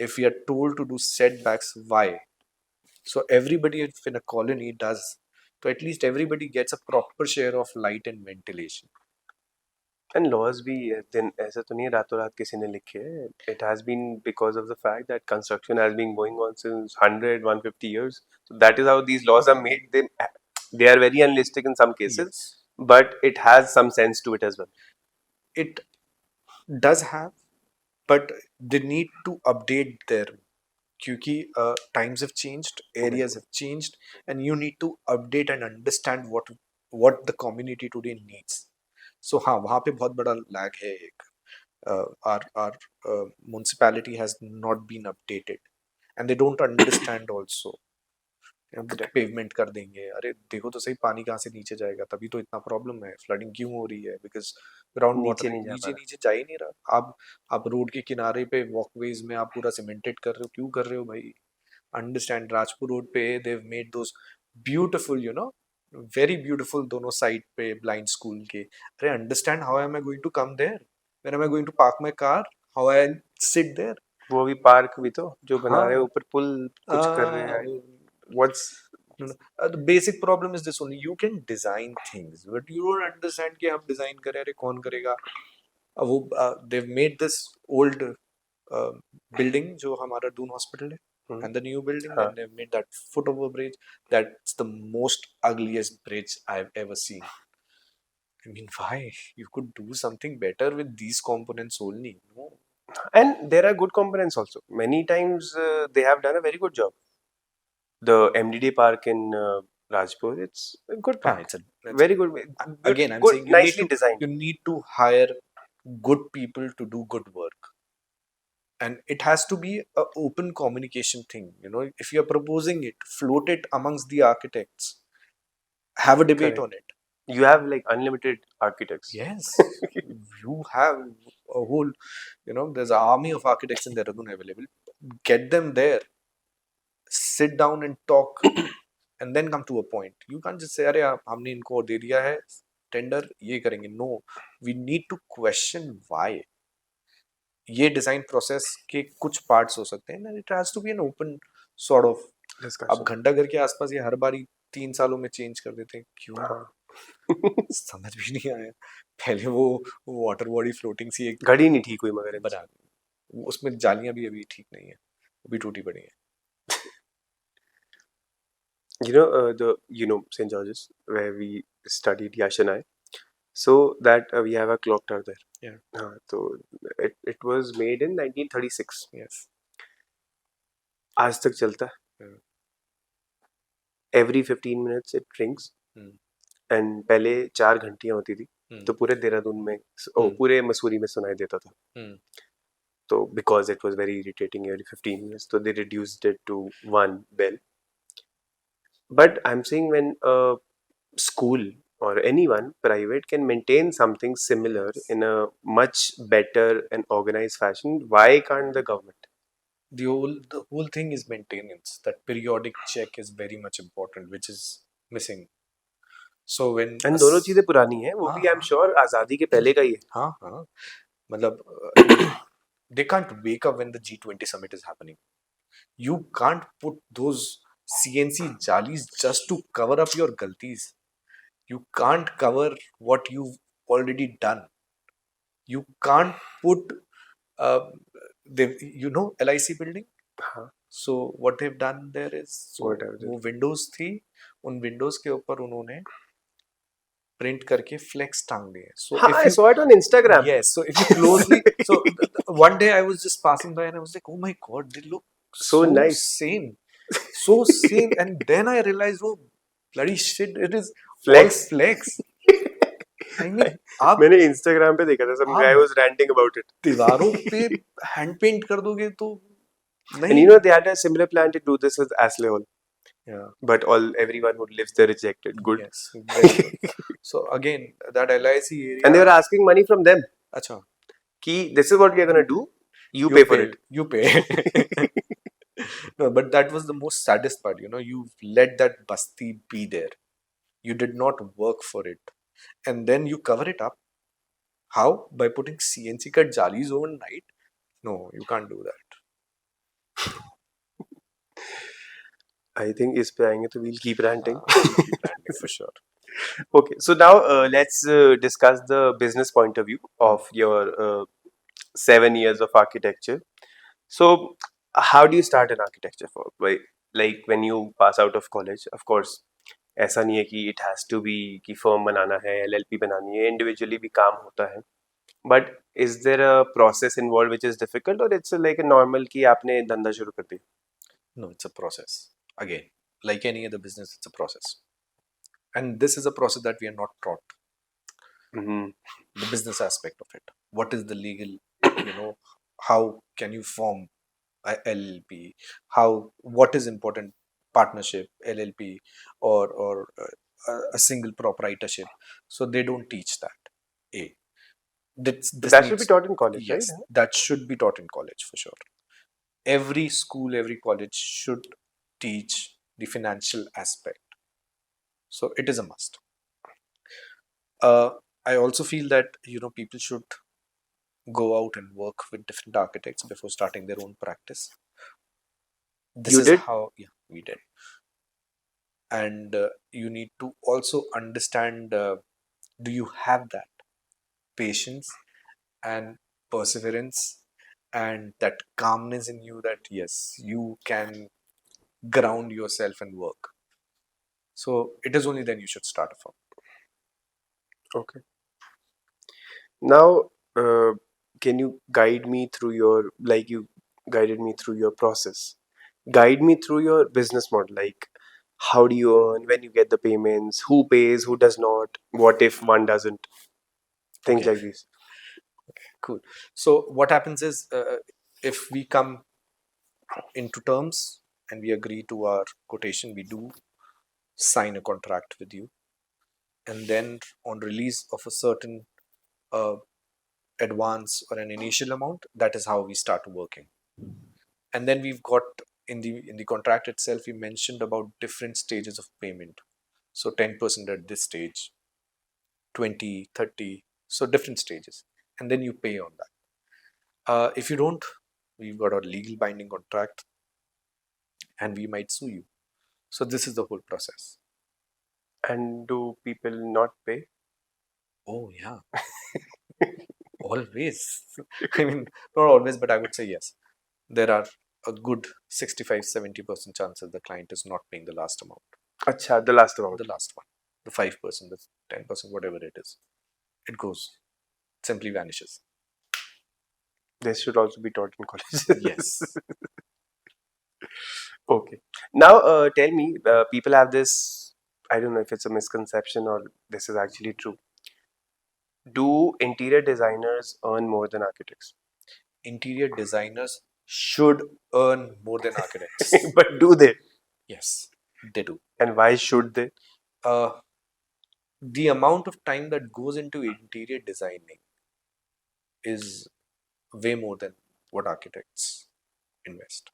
if we are told to do setbacks, why? So everybody in a colony does. So at least everybody gets a proper share of light and ventilation. And laws भी then ऐसा तो नहीं है रातों रात किसी ने लिखे हैं. It has been because of the fact that construction has been going on since 150 years. So that is how these laws are made. They are very unrealistic in some cases, Yes, but it has some sense to it as well. it does have, but they need to update their, क्योंकि times have changed, areas have changed, and you need to update and understand what the community today needs. So हाँ, वहाँ पे बहुत बड़ा lag है एक. Our municipality has not been updated, and they don't understand also. Correct. Pavement कर देंगे, अरे देखो तो सही पानी कहाँ से नीचे जाएगा, तभी तो इतना प्रॉब्लम है, फ्लडिंग क्यों हो रही है, बिकॉज ग्राउंड नीचे वाटर नहीं जा पा नीचे रहा. नीचे जा ही नहीं रहा. आप रोड के किनारे पे वॉकवेज में आप पूरा सीमेंटेड कर रहे हो, क्यों कर रहे हो भाई. अंडरस्टैंड, राजपुर रोड पे they've made those beautiful, very beautiful दोनों साइड पे ब्लाइंड स्कूल के. अरे understand, how am I going to come there, when am I going to park my car, how I sit there. वो भी park भी तो जो बना रहे हैं हाँ, ऊपर पुल कुछ कर रहे हैं. What's the basic problem is this only. You can design things, but you don't understand कि हम design करें, अरे कौन करेगा. अब वो they've made this old building जो हमारा दून हॉस्पिटल है, and the new building, हाँ. and they've made that foot over bridge. That's the most ugliest bridge I've ever seen. I mean, why? You could do something better with these components only. No. And there are good components also. Many times they have done a very good job. The MDD park in Rajpur, it's a good हाँ, park. it's Very good. again, I'm Good, saying you need nicely to designed. hire good people to do good work, and it has to be a open communication thing. If you're proposing it, float it amongst the architects, have a debate Correct. on it. You have like unlimited architects. Yes, you have a whole, there's an army of architects in Dehradun available. Get them there, sit down and talk, and then come to a point. You can't just say अरे हमने इनको दे दिया है tender, ये करेंगे. No, we need to question why. ये design process के कुछ पार्ट्स हो सकते हैं, it has to be an open sort of. अब Discussion. घंटाघर के आसपास ये हर बारी 3 सालों में चेंज कर देते हैं, क्यों. हाँ. समझ भी नहीं आया. पहले वो वाटर बॉडी फ्लोटिंग सी एक घड़ी नहीं ठीक हुई मगर इनसे. बना, उसमें जालियां भी अभी ठीक नहीं है, वो भी टूटी पड़ी है. St. George's where we studied, Yash and I. So that we have a clock tower there. Yeah. So it was made in 1936. Yes. आज तक चलता है. Yeah. Every 15 minutes it rings. And पहले 4 घंटियां होती थी, तो पूरे देहरादून में पूरे मसूरी में सुनाई देता था. So because it was very irritating every 15 years, so they reduced it to one bell. But I'm saying when a school or anyone private can maintain something similar in a much better and organized fashion, why can't the government? The whole thing is maintenance. That periodic check is very much important, which is missing. So when And दोनों चीजें पुरानी हैं, वो हाँ भी I'm हाँ sure आजादी के पहले का ही है. हाँ हाँ मतलब they can't wake up when the G20 summit is happening. You can't put those CNC jalis just to cover up your galtis. You can't cover what you've already done. You can't put uh, LIC building. हाँ, So what they've done there is, so whatever. वो Windows थी, उन Windows के ऊपर उन्होंने print करके flex टांग दिए. So हाँ, if I you, saw it on Instagram. yes, so if you closely, so one day I was just passing by and I was like, oh my god, they look So so nice. same, so same. And then I realized, oh bloody shit, it is Flex. all flex. I mean, आप मैंने Instagram पे देखा था, some guy आप was ranting about it. दीवारों पे hand paint कर दोगे तो And नहीं. you know they had a similar plan to do this with Ashley Hall, Yeah. but everyone who lives there rejected. Good. Yes, very good. So again, that LIC area. And they were asking money from them. अच्छा, Ki this is what we are gonna do. You pay for it. You pay. No, but that was the most saddest part. You let that basti be there. You did not work for it, and then you cover it up. How? By putting CNC cut jalis overnight? No, you can't do that. I think इस पे आएंगे तो we'll keep ranting. We'll keep landing for sure. Okay, so now let's discuss the business point of view of your 7 years of architecture. So, how do you start an architecture firm? Like when you pass out of college, of course, ऐसा नहीं है कि it has to be कि firm बनाना है, LLP बनानी है, individually भी काम होता है. But is there a process involved which is difficult, or it's like a normal कि आपने धंधा शुरू कर दिया? No, it's a process. Again, like any other business, it's a process. And this is a process that we are not taught. Mm-hmm. The business aspect of it. What is the legal, how can you form a LLP? What is important? Partnership, LLP, or a single proprietorship. So they don't teach that. This That should be needs, taught in college, yes, right? that should be taught in college for sure. Every school, every college should teach the financial aspect. So it is a must. I also feel that people should go out and work with different architects before starting their own practice. This You is did? how, yeah, we did. And you need to also understand, do you have that patience and perseverance and that calmness in you that yes, you can ground yourself and work. So it is only then you should start a firm. Okay. Now, can you guide me through like you guided me through your process? Guide me through your business model. Like, how do you earn, when you get the payments, who pays, who does not, what if one doesn't, things Okay, like these. cool. So what happens is, if we come into terms and we agree to our quotation, we do sign a contract with you, and then on release of a certain uh, advance or an initial amount, that is how we start working. And then we've got in the contract itself, we mentioned about different stages of payment. So 10% at this stage, 20, 30, so different stages, and then you pay on that. If you don't, we've got a legal binding contract and we might sue you. So this is the whole process. And do people not pay? Oh yeah, always. I mean, not always, but I would say yes. There are a good 65-70% chances the client is not paying the last amount. Acha, the last amount. The last one, the 5%, the 10%, whatever it is, it goes, simply vanishes. This should also be taught in college. Yes. Okay. Now, tell me, people have this, I don't know if it's a misconception or this is actually true. Do interior designers earn more than architects? interior designers should earn more than architects. But do they? Yes, they do. And why should they? Uh, the amount of time that goes into interior designing is way more than what architects invest.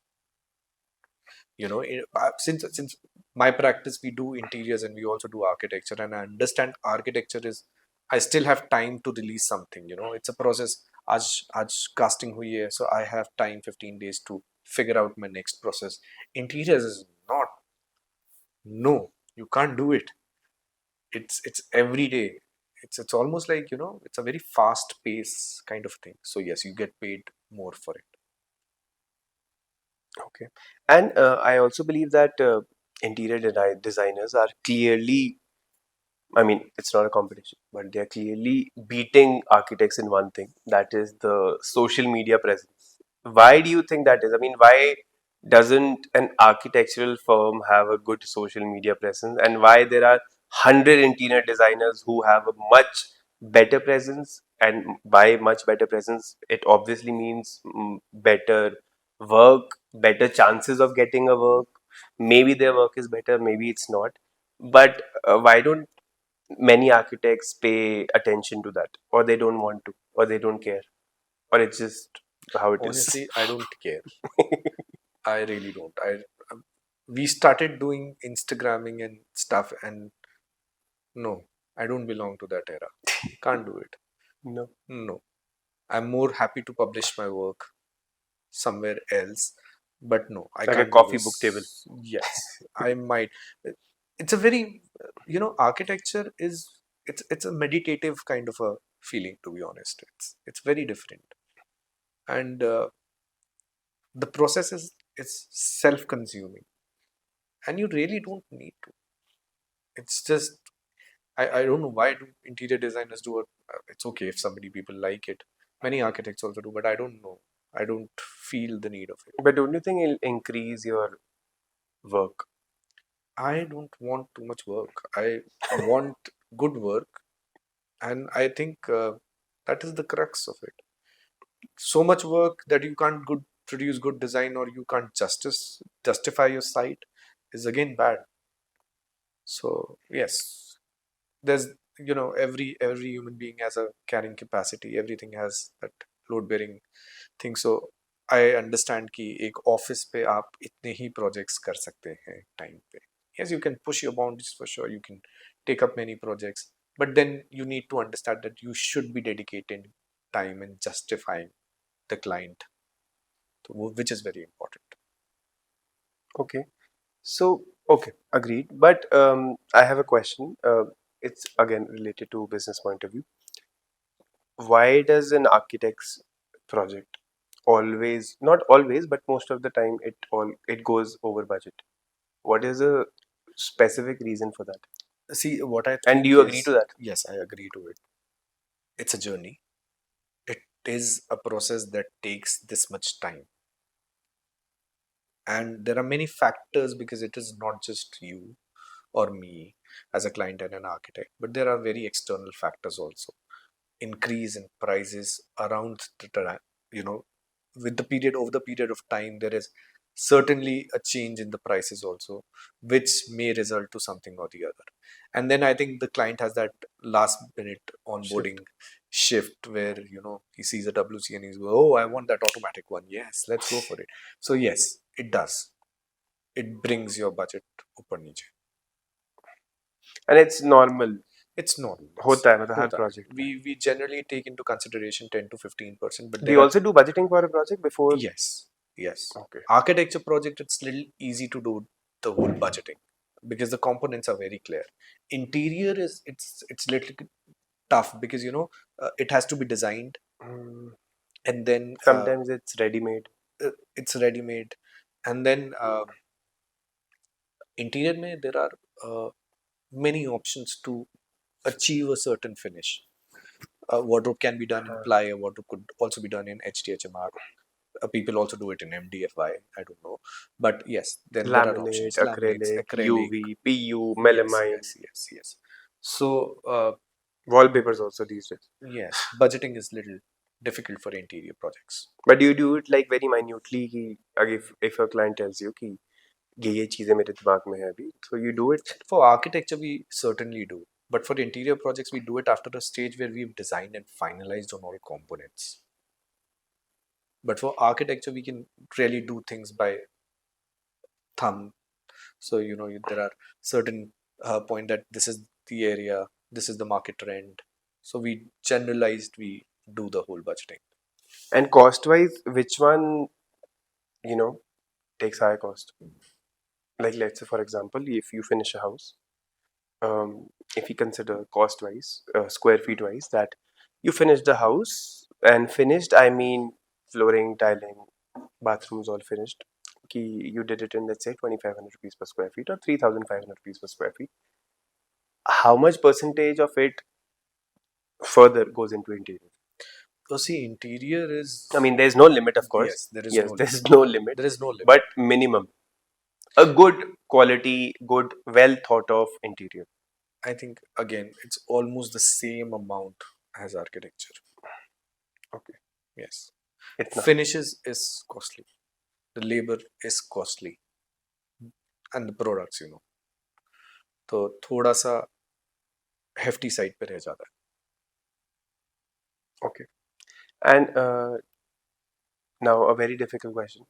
Since my practice, we do interiors and we also do architecture, and I understand architecture is, I still have time to release something. It's a process. आज casting हुई है, so I have time 15 days to figure out my next process. Interiors is not. No, you can't do it. It's every day. It's almost like, it's a very fast pace kind of thing. So yes, you get paid more for it. Okay. And I also believe that interior designers are clearly, I mean, it's not a competition, but they're clearly beating architects in one thing, that is the social media presence. Why do you think that is? I mean, why doesn't an architectural firm have a good social media presence, and why there are 100 interior designers who have a much better presence? And by much better presence, it obviously means better work, better chances of getting a work. Maybe their work is better, maybe it's not. But why don't many architects pay attention to that, or they don't want to, or they don't care, or it's just how it is? Honestly, I don't care. I really don't. We started doing Instagramming and stuff, and no, I don't belong to that era. Can't do it. No. No, I'm more happy to publish my work somewhere else, but no, I Like a can't do coffee book table. this. Yes, I might. It's a very, architecture is, it's a meditative kind of a feeling, to be honest. It's very different, and the process is self-consuming, and you really don't need to. It's just, I don't know why do interior designers do it. It's okay if somebody people like it. Many architects also do, but I don't know. I don't feel the need of it. But don't you think it'll increase your work? I don't want too much work. I want good work, and I think that is the crux of it. So much work that you can't produce good design, or you can't justify your site, is again bad. So yes, there's, every human being has a carrying capacity. Everything has that load bearing thing. So I understand कि एक office पे आप इतने ही projects कर सकते हैं time पे. Yes, you can push your boundaries for sure. You can take up many projects, but then you need to understand that you should be dedicating time and justifying the client, which is very important. Okay. So, okay, agreed. But I have a question. It's again related to business point of view. Why does an architect's project always, not always, but most of the time, it goes over budget? What is a specific reason for that? See, what I And do think you agree is, to that? yes, I agree to it. It's a journey. It is a process that takes this much time. And there are many factors, because it is not just you or me as a client and an architect, but there are very external factors also. Increase in prices around the time, you know, with the period, over the period of time, there is certainly a change in the prices also, which may result to something or the other. And then I think the client has that last minute onboarding shift where, he sees a WC and he's go, oh, I want that automatic one. Yes, let's go for it. So yes, it does. It brings your budget ऊपर नीचे. And it's normal. It's normal. होता है मतलब हर होता है. project में. We generally take into consideration 10 to 15%, but Do there you are, also do budgeting for a project before? yes. Okay. Architecture project, it's little easy to do the whole budgeting because the components are very clear. Interior is, it's little tough because it has to be designed, Mm, and then sometimes it's ready-made. it's ready made, and then interior mein there are many options to achieve a certain finish. Wardrobe can be done in ply, a wardrobe could also be done in HDHMR. People also do it in MDFI, I don't know. But yes, then there are options. Laminate, Laminates, acrylic, acrylic. UV, PU, Yes, melamine. yes. So, Wallpapers also these days. yes, budgeting is little difficult for interior projects. But do you do it like very minutely कि if a client tells you कि ये चीजें मेरे दिमाग में है अभी, so you do it? For architecture, we certainly do. But for interior projects, we do it after a stage where we've designed and finalized on all components. But for architecture, we can really do things by thumb. So, there are certain point that this is the area, this is the market trend. So we generalized, we do the whole budgeting. And cost-wise, which one, you know, takes higher cost? Like let's say, for example, if you finish a house, if you consider cost-wise, square feet-wise, that you finished the house, and finished, I mean flooring, tiling, bathrooms all finished. You did it in, let's say, 2,500 rupees per square feet or 3,500 rupees per square feet. How much percentage of it further goes into interior? So see, interior is, I mean, there's no limit, of course. yes, there is Yes, no there's limit. no limit, There is no limit. but minimum. A good quality, good, well thought of interior. I think again, it's almost the same amount as architecture. Okay. Yes. It's not. Finishes is costly. The labor is costly. And the products, तो थोड़ा सा hefty side पे रह जाता है. Okay. And now a very difficult question.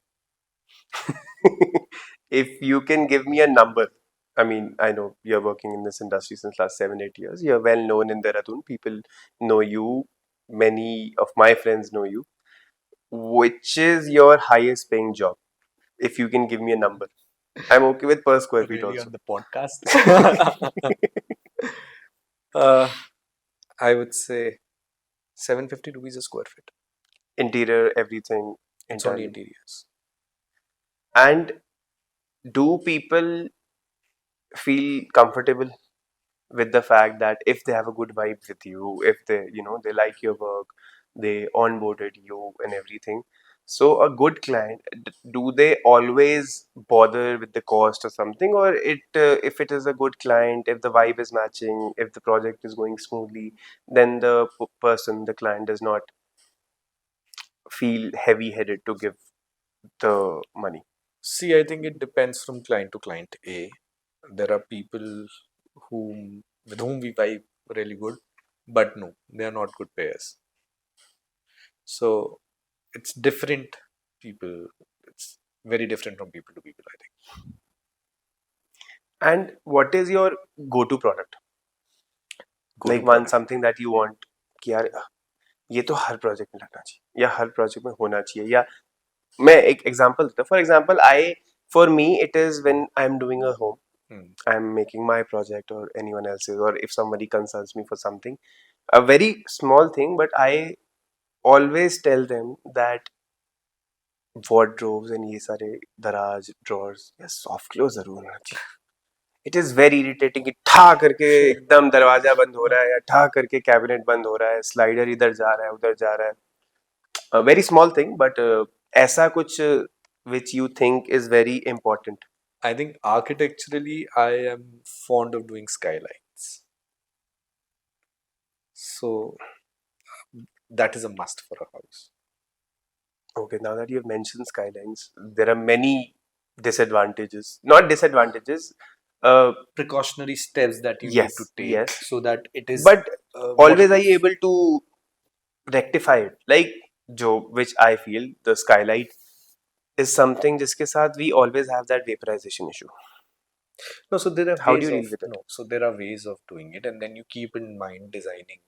If you can give me a number, I mean, I know you're working in this industry since last 7-8 years. You're well known in Dehradun. People know you. Many of my friends know you. Which is your highest paying job? If you can give me a number. I'm okay with per square feet Really also. on the podcast. I would say 750 rupees a square feet. Interior, everything It's only entirely. interiors. And do people feel comfortable with the fact that if they have a good vibe with you, if they like your work, they onboarded you and everything, so a good client, do they always bother with the cost or something, or if it is a good client, if the vibe is matching, if the project is going smoothly, then the person, the client, does not feel heavy headed to give the money? See, I think it depends from client to client. There are people with whom we vibe really good, but no, they are not good payers. So it's different people. It's very different from people to people, I think. And what is your go-to product? Go-to Like product. something that you want कि यार ये तो हर project में लगना चाहिए या हर project में होना चाहिए, या मैं एक एग्जांपल देता हूँ. For example, for me it is when I'm doing a home, I'm making my project or anyone else's, or if somebody consults me for something, a very small thing, but I always tell them that wardrobes and ये सारे दराज drawers या soft close जरूर होना चाहिए. It is very irritating कि ठा करके एकदम दरवाजा बंद हो रहा है या ठा करके कैबिनेट बंद हो रहा है, स्लाइडर इधर जा रहा है उधर जा रहा है. वेरी स्मॉल थिंग, बट ऐसा कुछ which you think is very important. I think architecturally, I am fond of doing skylights. So that is a must for a house. Okay, now that you have mentioned skylines, there are many disadvantages, not disadvantages, Precautionary steps that you yes, need to take yes, so that it is but always are waterproof. you able to rectify it? Like which I feel the skylight is something जिसके साथ we always have that vaporization issue. No, so there are How do ways you of deal with it? no, so there are ways of doing it, and then you keep in mind designing.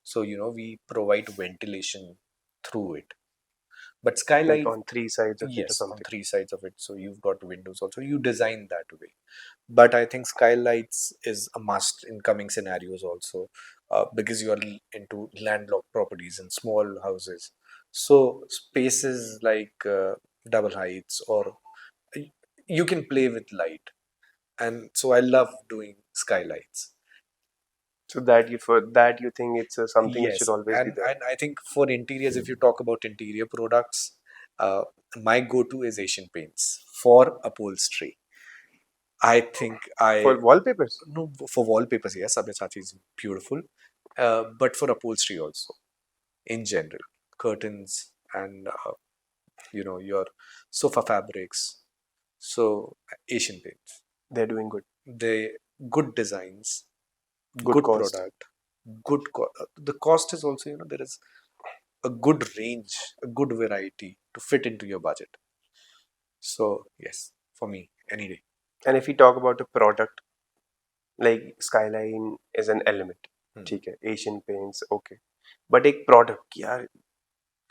So we provide ventilation through it. But Like skylight, on three sides of it or yes, on something. 3 sides of it. So you've got windows also. You design that way. But I think skylights is a must in coming scenarios also, because you are into landlocked properties and small houses. So spaces like double heights, or you can play with light, and so I love doing skylights. So that you think it's something which should Yes, always be and there. and I think for interiors, if you talk about interior products, uh, my go-to is Asian Paints for upholstery. I think For wallpapers. no, for wallpapers, yes, Sabyasachi is beautiful, but for upholstery also in general. curtains and your sofa fabrics. So Asian paints, They're doing good. they good designs, Good good cost. product, the cost is also, there is a good range, a good variety to fit into your budget. So yes, for me, any day. And if we talk about a product, like Skyline is an element. ठीक है, Asian Paints, okay. But एक product कि यार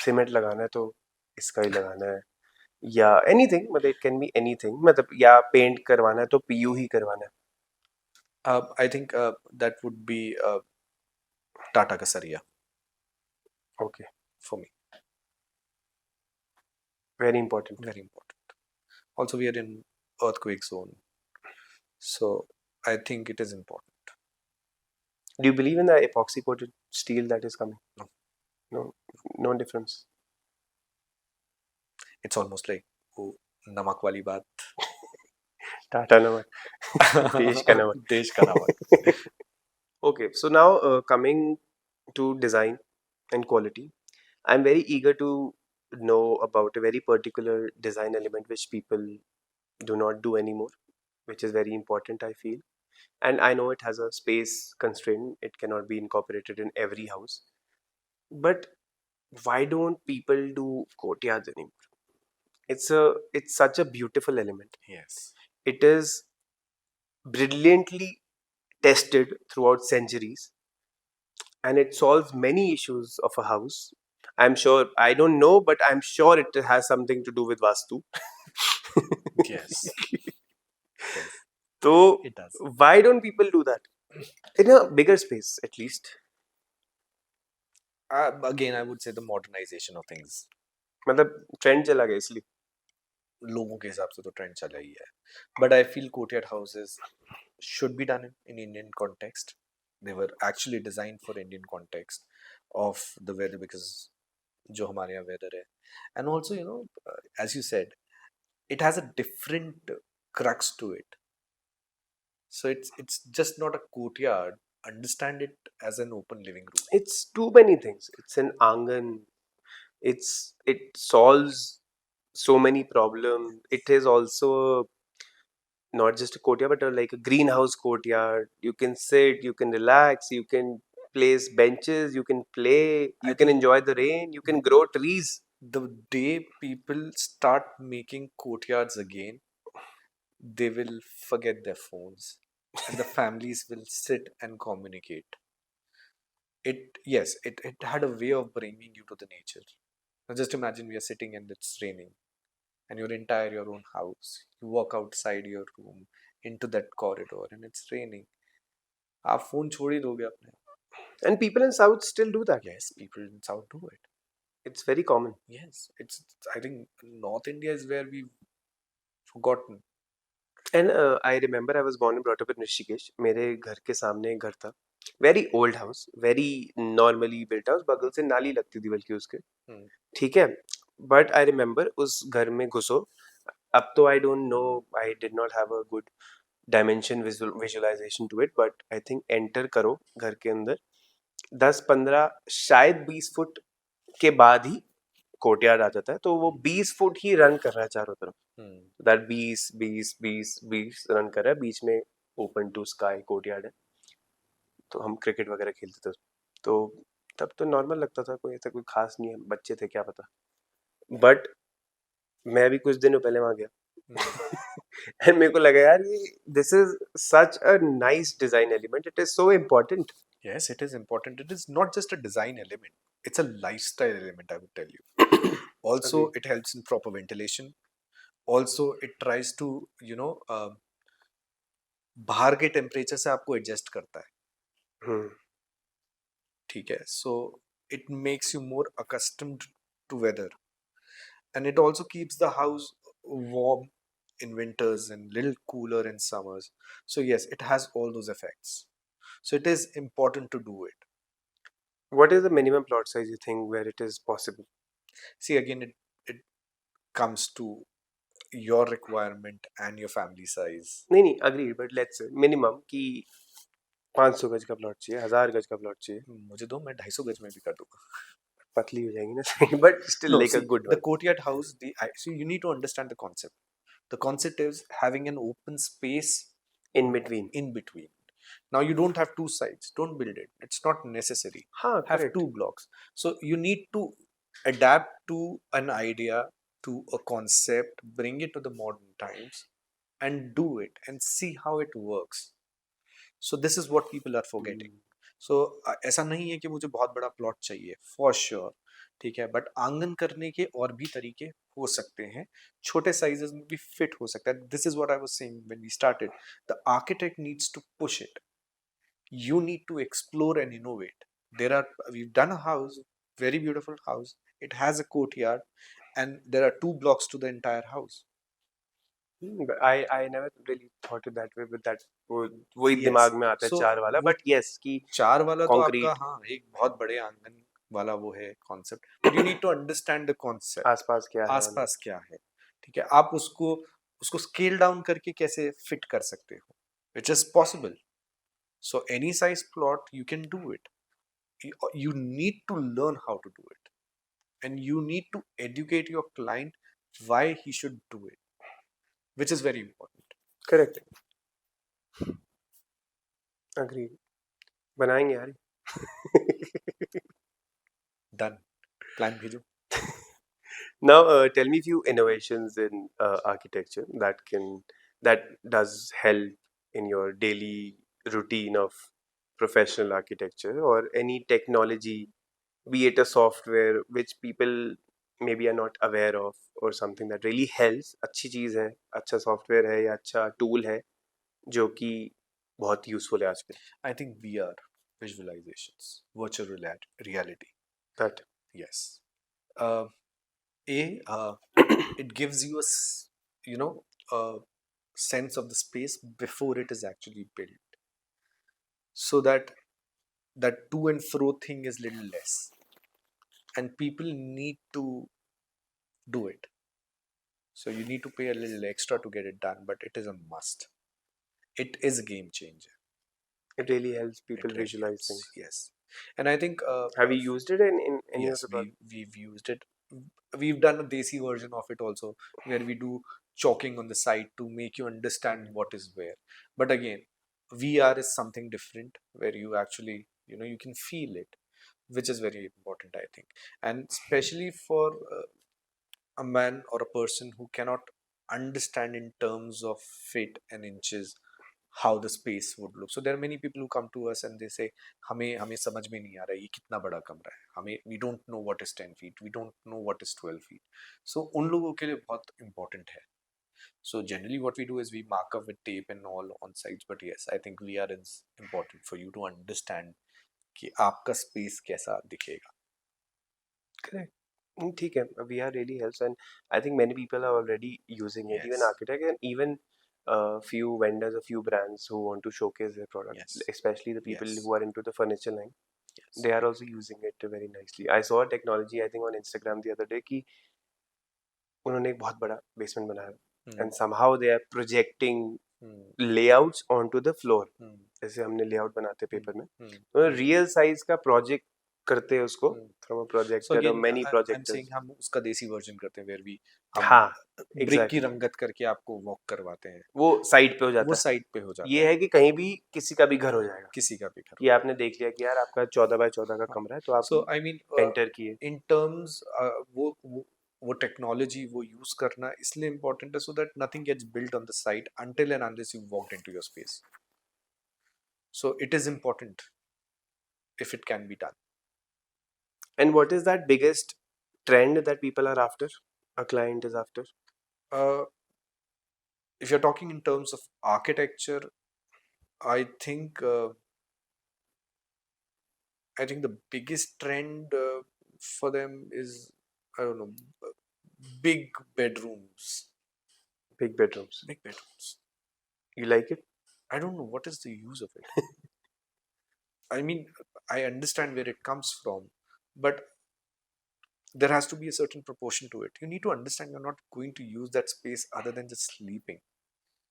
cement लगाना है तो इसका ही लगाना है, या एनीथिंग, मतलब इट कैन बी एनीथिंग, मतलब या पेंट करवाना है तो पीयू ही करवाना है. I think that would be Tata Kasaria Okay, for me. very important. Very important. Also, we are in earthquake zone, so I think it is important. Do you believe in the epoxy coated steel that is coming? No. No, no difference. It's almost like वो नमक वाली बात. Tata नमक, देश का नमक. देश का नमक. Okay, so now coming to design and quality, I'm very eager to know about a very particular design element which people do not do anymore, which is very important, I feel. And I know it has a space constraint, it cannot be incorporated in every house. But why don't people do courtyards anymore? It's such a beautiful element. Yes. It is brilliantly tested throughout centuries, and it solves many issues of a house. I'm sure, I don't know, but I'm sure it has something to do with Vastu. Yes. Yes. So, It does. why don't people do that? In a bigger space, at least. Again, I would say the modernization of things. मतलब trend चला गया इसलिए. लोगों के हिसाब से तो trend चला ही है. But I feel courtyard houses should be done in Indian context. They were actually designed for Indian context of the weather, because जो हमारे यहाँ weather है. And also, as you said, it has a different crux to it. So it's just not a courtyard. Understand it as an open living room. It's too many things. It's an angan. It solves so many problems. It is also not just a courtyard, but like a greenhouse courtyard. You can sit, you can relax, you can place benches, you can play, you can enjoy the rain, you can grow trees. The day people start making courtyards again, they will forget their phones and the families will sit and communicate. It had a way of bringing you to the nature. Now just imagine we are sitting and it's raining and you're entire your own house. You walk outside your room into that corridor and it's raining. आप phone छोड़ ही दोगे अपने. And people in South still do that. Yes, people in South do it. It's very common. Yes, I think North India is where we've forgotten. And I remember I was born and brought up in Rishikesh. मेरे घर के सामने एक घर था. Very old house, very normally built house. बगल से नाली लगती थी बल्कि उसके. ठीक है. But I remember उस घर में घुसो. अब तो I don't know. I did not have a good dimension visualization to it. But I think enter करो घर के अंदर. 10-15 शायद 20 फुट के बाद ही कोर्टयार्ड आ जाता है, तो वो 20 फुट ही रन कर रहा है चारों तरफ. दैट 20 रन कर रहा है, बीच में ओपन टू स्काई कोर्टयार्ड है. तो हम क्रिकेट वगैरह खेलते थे, तो तब तो नॉर्मल लगता था, कोई ऐसा कोई खास नहीं है, बच्चे थे क्या पता. बट मैं अभी कुछ दिनों पहले वहां गया एंड मेरे को लगा यार ये this is such a nice design element. It is so important. Yes, it is important. It is not just a design element. It's a lifestyle element, I would tell you. Also, Agreed. it helps in proper ventilation. Also, it tries to, बाहर के temperature से आपको adjust करता है. ठीक है. So, it makes you more accustomed to weather. And it also keeps the house warm in winters and little cooler in summers. So, yes, it has all those effects. So, it is important to do it. What is the minimum plot size you think where it is possible? See, again, it comes to your requirement and your family size. नहीं agreed, but let's say minimum कि 500 गज का plot चाहिए, 1000 गज का plot चाहिए. मुझे दो, मैं 250 गज में भी कर दूंगा. पतली हो जाएंगी ना but still No, like a see, good the one. courtyard house, so you need to understand the concept. The concept is having an open space In between. in between. Now you don't have two sides. Don't build it. It's not necessary. हाँ, Have correct. two blocks. So you need to adapt to an idea, to a concept, bring it to the modern times, and do it and see how it works. So this is what people are forgetting. सो ऐसा नहीं है कि मुझे बहुत बड़ा plot चाहिए for sure, ठीक है, बट आंगन करने के और भी तरीके हो सकते हैं, छोटे साइजेस में भी फिट हो सकता है. This is what I was saying when we started. The architect needs to push it. You need to explore and innovate. We've done a house, very beautiful house. It has a courtyard, and there are two blocks to the entire house. But I never really thought it that way, but that वही Yes. दिमाग में आता है So चार वाला. वो But yes कि चार वाला तो आपका, concrete हाँ, एक बहुत बड़े आंगन वाला वो है concept, but you need to understand the concept. आसपास क्या है वाला. आसपास क्या है, ठीक है, आप उसको उसको स्केल डाउन करके कैसे फिट कर सकते हो, which is possible. So any size plot you can do it. You need to learn how to do it, and you need to educate your client why he should do it, which is very important. Correct. Agreed. बनाएंगे यार. Done. Plan भेजो. Now tell me few innovations in architecture that does help in your daily routine of professional architecture, or any technology, be it a software which people maybe are not aware of, or something that really helps. अच्छी चीज़ है, अच्छा software है या अच्छा tool है जो कि बहुत यूजफुल है आजकल. I think VR, visualizations, virtual reality. That Yes. Uh, it gives you a sense of the space before it is actually built, so that that to and fro thing is little less, and people need to do it. So you need to pay a little extra to get it done, but it is a must. It is a game changer. it really helps It people really visualize helps. things. Yes. And I think Have you used it in any of yes, the projects? we've used it. We've done a desi version of it also, where we do chalking on the side to make you understand what is where. But again, VR is something different, where you actually, you can feel it, which is very important, I think. And especially for a man or a person who cannot understand in terms of feet and inches how the space would look. So there are many people who come to us and they say, हमें समझ में नहीं आ रहा है ये कितना बड़ा कमरा है, हमें we don't know what is 10 feet, we don't know what is 12 feet. So उन लोगों के लिए बहुत important है. So generally what we do is we mark up with tape and all on sites, but yes, I think VR is important for you to understand कि आपका space कैसा दिखेगा. Correct. ठीक है. VR really helps, and I think many people are already using it, even Yes. architect, and even few vendors, a few brands who want to showcase their product, Yes. especially the people Yes. who are into the furniture line. Yes. They are also using it very nicely. I saw a technology, I think, on Instagram the other day कि उन्होंने एक बहुत बड़ा basement बनाया, and somehow they are projecting layouts onto the floor. जैसे हमने layout बनाते paper में, तो real size का project करते हैं उसको from a So projector or again, many I'm projectors. saying हम उसका देसी version करते हैं, where we हम हाँ, brick की exactly. रंगत करके आपको walk करवाते हैं. वो साइड पे हो जाता वो है. साइड पे हो जाता ये है, है कि कहीं भी किसी का भी घर हो जाएगा, किसी का भी घर. कि आपने देख लिया कि यार आपका 14 बाय 14 का हाँ. कमरा है, तो आप So I mean, एंटर किए. in terms वो टेक्नोलॉजी वो यूज करना इसलिए इम्पोर्टेंट है, so that nothing gets built on the site until and unless you walked into your space. So it is important if it can be done. And what is that biggest trend that people are after, a client is after? If you're talking in terms of architecture, I think the biggest trend for them is, I don't know, big bedrooms. Big bedrooms. Big bedrooms. You like it? I don't know what is the use of it. I mean, I understand where it comes from, but there has to be a certain proportion to it. You need to understand you're not going to use that space other than just sleeping.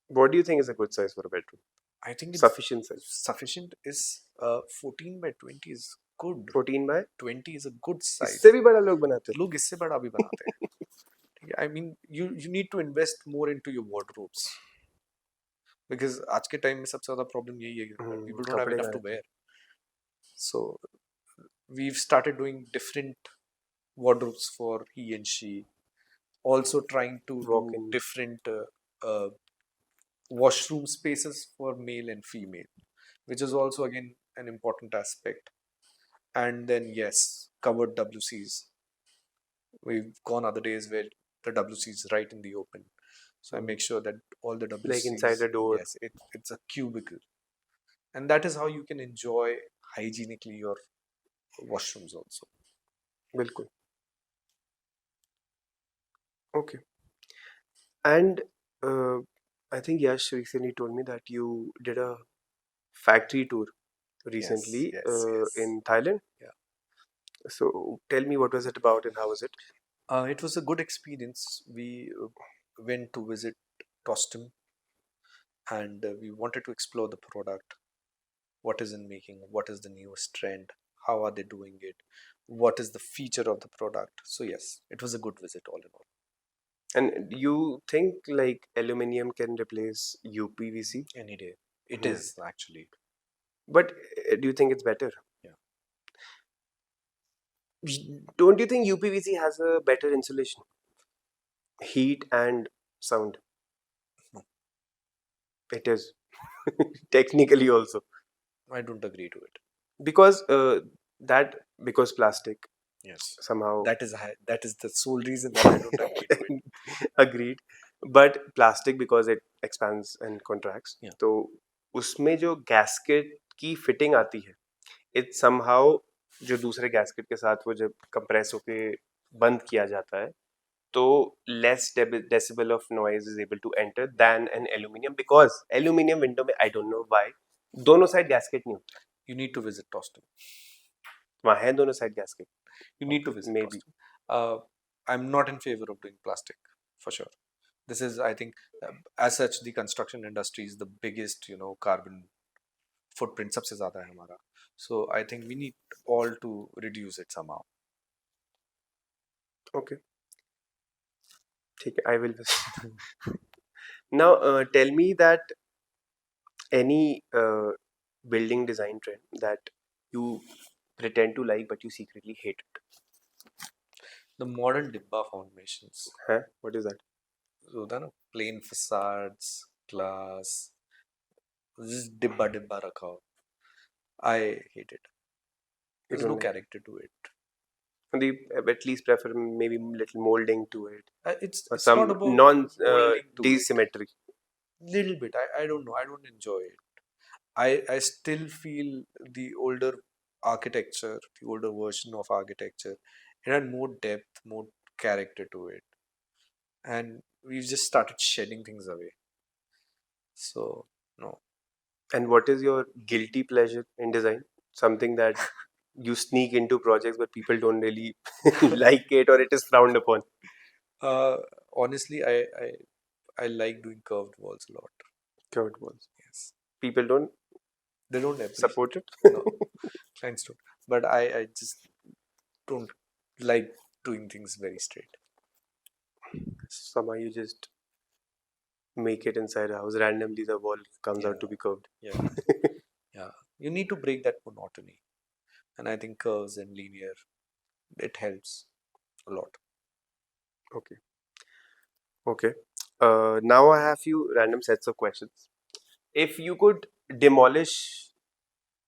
What do you think is a good size for a bedroom? I think it's Sufficient size. sufficient is 14 by 20 is good. 14 by 20 is a good size. इससे भी बड़ा लोग बनाते हैं. लोग इससे बड़ा भी बनाते हैं. ठीक है? I mean, you need to invest more into your wardrobes because आज के टाइम में सबसे ज़्यादा प्रॉब्लम यही है that people don't have कपड़े enough का to wear. So we've started doing different wardrobes for he and she. Also trying to do walk-in. different washroom spaces for male and female, which is also again an important aspect. And then yes, covered WCs. We've gone other days where the WC is right in the open. So I make sure that all the WCs, Like inside the door. yes, it's a cubicle. And that is how you can enjoy hygienically your washrooms also. बिल्कुल. Okay. And I think Yash recently told me that you did a factory tour recently yes. in Thailand. Yeah. So tell me, what was it about and how was it? It was a good experience. We went to visit Tostum and we wanted to explore the product. What is in making? What is the newest trend? How are they doing it? What is the feature of the product? So yes, it was a good visit all in all. And you think like aluminium can replace UPVC? Any day. It Mhm. is actually. But do you think it's better? Yeah. Don't you think UPVC has a better insulation? Heat and sound. No, It is. Technically also. I don't agree to it. Because because plastic Yes. somehow. That is the sole reason that I don't agree to it. Agreed. But plastic because it expands and contracts. Yeah. तो उसमें जो gasket की fitting आती है, it somehow जो दूसरे gasket के साथ वो जब कंप्रेस होके बंद किया जाता है, तो less decibel of noise is able to enter than an aluminium, because aluminium window में I don't know why दोनों साइड गैस्केट नहीं होता. You need to visit Tostum. वहाँ है दोनों side gasket. You need to visit Maybe. Tostum. I'm not in favor of doing plastic, for sure. This is, I think, as such, the construction industry is the biggest, carbon footprint सबसे ज़्यादा है हमारा. So I think we need all to reduce it somehow. Okay. ठीक है, I will visit. Now tell me that any building design trend that you pretend to like but you secretly hate it. The modern dibba formations. Huh? What is that? So होता है ना, plain facades, glass, just dibba dibba रखा हो. I hate it. There's no don't like character to it. they at least prefer maybe little molding to it It's or it's some not about non molding to it. desymmetry. Little bit. I don't know. I don't enjoy it. I still feel the older architecture, the older version of architecture, it had more depth, more character to it. And we've just started shedding things away. So, no. And what is your guilty pleasure in design? Something that you sneak into projects but people don't really like it, or it is frowned upon. Honestly, I like doing curved walls a lot. Curved walls. Yes. People don't They don't appreciate. support it. No, clients don't. But I just don't like doing things very straight. Somehow you just make it inside a house. Randomly the wall comes out to be curved. Yeah. Yeah. You need to break that monotony. And I think curves and linear, it helps a lot. Okay. Okay. Now I have few random sets of questions. If you could demolish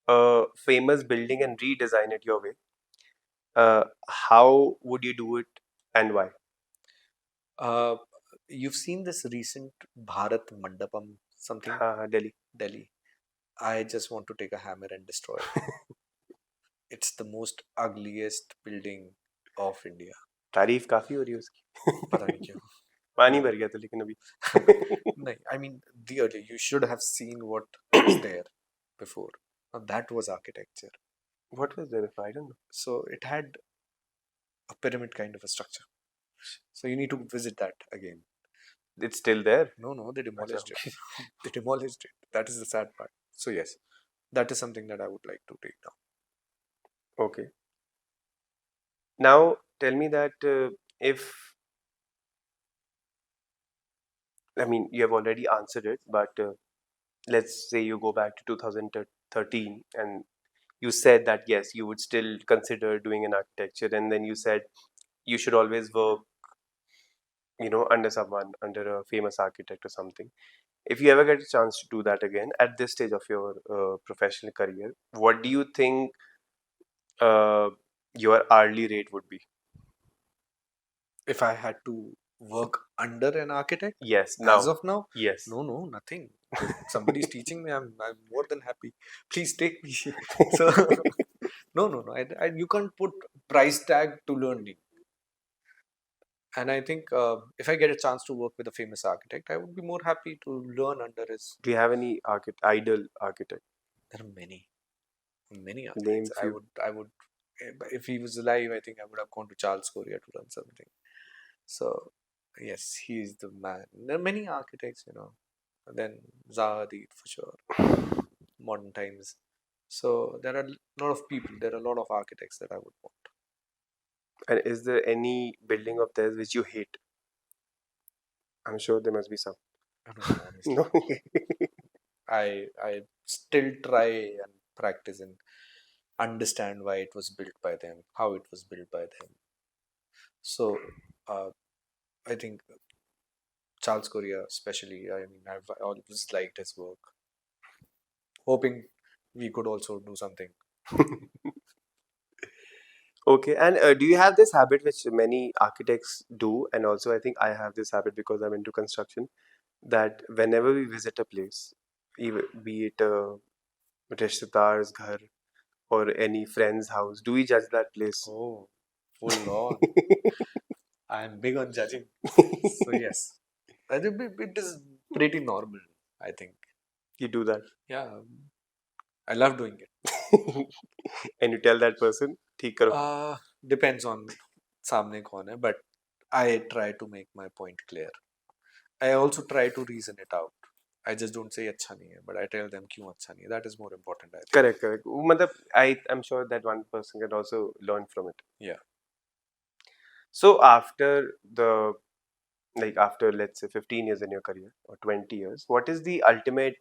a famous building and redesign it your way, how would you do it and why? You've seen this recent Bharat Mandapam something? Delhi. Delhi. I just want to take a hammer and destroy it. It's the most ugliest building of India. तारीफ काफी हो रही है उसकी. पता नहीं क्यों. पानी भर गया था लेकिन अभी. No, I mean, the earlier, you should have seen what was there before. Now, that was architecture. What was there before? I don't know. So it had a pyramid kind of a structure. So you need to visit that again. It's still there. No, they demolished it. They demolished it. That is the sad part. So yes, that is something that I would like to take down. Okay. Now tell me that if I mean you have already answered it, but let's say you go back to 2013 and you said that yes, you would still consider doing an architecture, and then you said you should always work, under someone, under a famous architect or something. If you ever get a chance to do that again at this stage of your professional career, what do you think uh, your hourly rate would be? If I had to work under an architect Yes, as now. of now, Yes. no, nothing. If somebody's teaching me, I'm more than happy. Please take me. So no. You can't put price tag to learning. And I think if I get a chance to work with a famous architect, I would be more happy to learn under his. Do you have any idol architect? There are many Name architects. few. If he was alive, I think I would have gone to Charles Korea to learn something. So, yes, he is the man. There are many architects, then Zaha Hadid for sure, modern times. So, there are a lot of people, there are a lot of architects that I would want. And is there any building of theirs which you hate? I'm sure there must be some. I don't know, honestly. No. I still try and practice and understand why it was built by them, how it was built by them. So, uh, I think Charles Korea, especially, I mean, I've always liked his work. Hoping we could also do something. Okay, and do you have this habit which many architects do, and also I think I have this habit because I'm into construction, that whenever we visit a place, even be it a rishtadar's ghar or any friend's house, do we judge that place? Oh, full on. I'm big on judging. So, yes, I think it is pretty normal, I think. You do that. Yeah, I love doing it. And you tell that person, ठीक करो. Depends on सामने कौन है, but I try to make my point clear. I also try to reason it out. I just don't say अच्छा नहीं है, but I tell them क्यों अच्छा नहीं है. That is more important, I think. Correct, correct. मतलब, I'm sure that one person can also learn from it. Yeah. So after let's say 15 years in your career or 20 years, what is the ultimate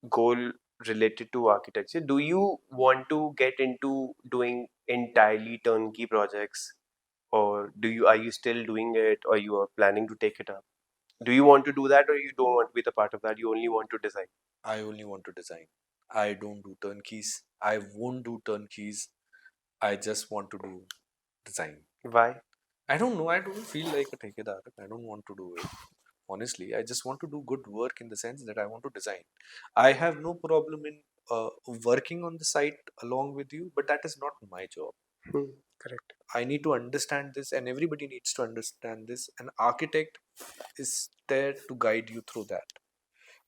goal related to architecture? Do you want to get into doing entirely turnkey projects, or are you still doing it, or you are planning to take it up? Do you want to do that, or you don't want to be the part of that? You only want to design. I only want to design. I don't do turnkeys. I won't do turnkeys. I just want to do design. Why? I don't know. I don't feel like a ठेकेदार. I don't want to do it. Honestly, I just want to do good work in the sense that I want to design. I have no problem in working on the site along with you, but that is not my job. Correct. I need to understand this, and everybody needs to understand this. An architect is there to guide you through that.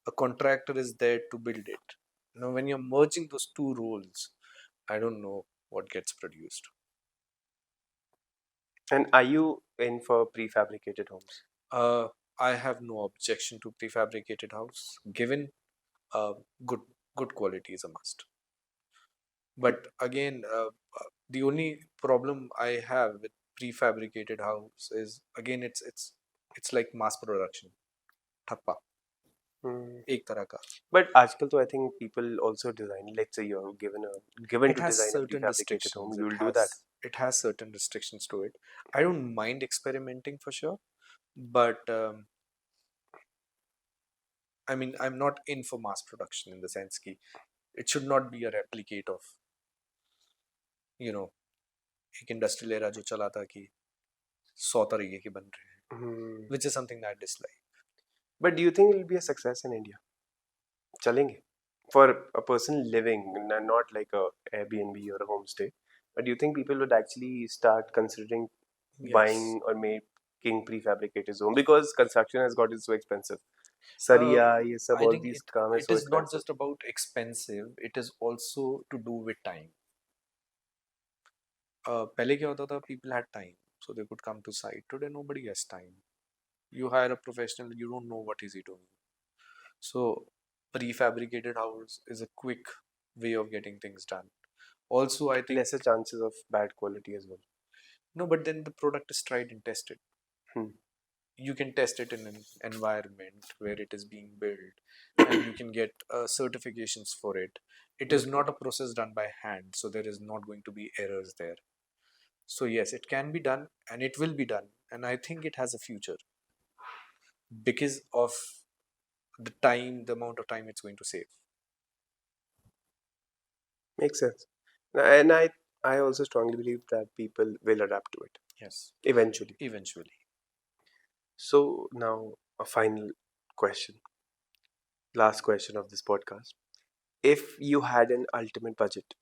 A contractor is there to build it. Now, when you're merging those two roles, I don't know what gets produced. And are you in for prefabricated homes? I have no objection to prefabricated house, given uh, good good quality is a must. But again, the only problem I have with prefabricated house is again it's like mass production. Thappa, Hmm. एक तरह का. But आजकल तो I think people also design. Let's say you're given It to has design a certain prefabricated home, restrictions. you'll do that. It has certain restrictions to it. I don't mind experimenting for sure, but I mean I'm not in for mass production in the sense कि it should not be a replicate of you know एक industrial era जो चला था कि 100 तरीके के बन रहे हैं, Hmm. which is something that I dislike. But do you think it will be a success in India? चलेंगे for a person living, not like a Airbnb or a homestay. But do you think people would actually start considering buying Yes. or making prefabricated home, because construction has gotten so expensive? Uh, Sariya, ये सब, I all think these काम है it so is not expensive. just about expensive, it is also to do with time. पहले क्या होता था, people had time, so they could come to site. Today nobody has time. You hire a professional, you don't know what is he doing. So prefabricated house is a quick way of getting things done. Also, I think Lesser chances of bad quality as well. no, but then the product is tried and tested. Hmm. You can test it in an environment where it is being built, and you can get certifications for it. It is Okay. not a process done by hand, so there is not going to be errors there. So yes, it can be done and it will be done, and I think it has a future because of the amount of time it's going to save. Makes sense. And I also strongly believe that people will adapt to it Yes, eventually. eventually. So now a final question, last question of this podcast. If you had an ultimate budget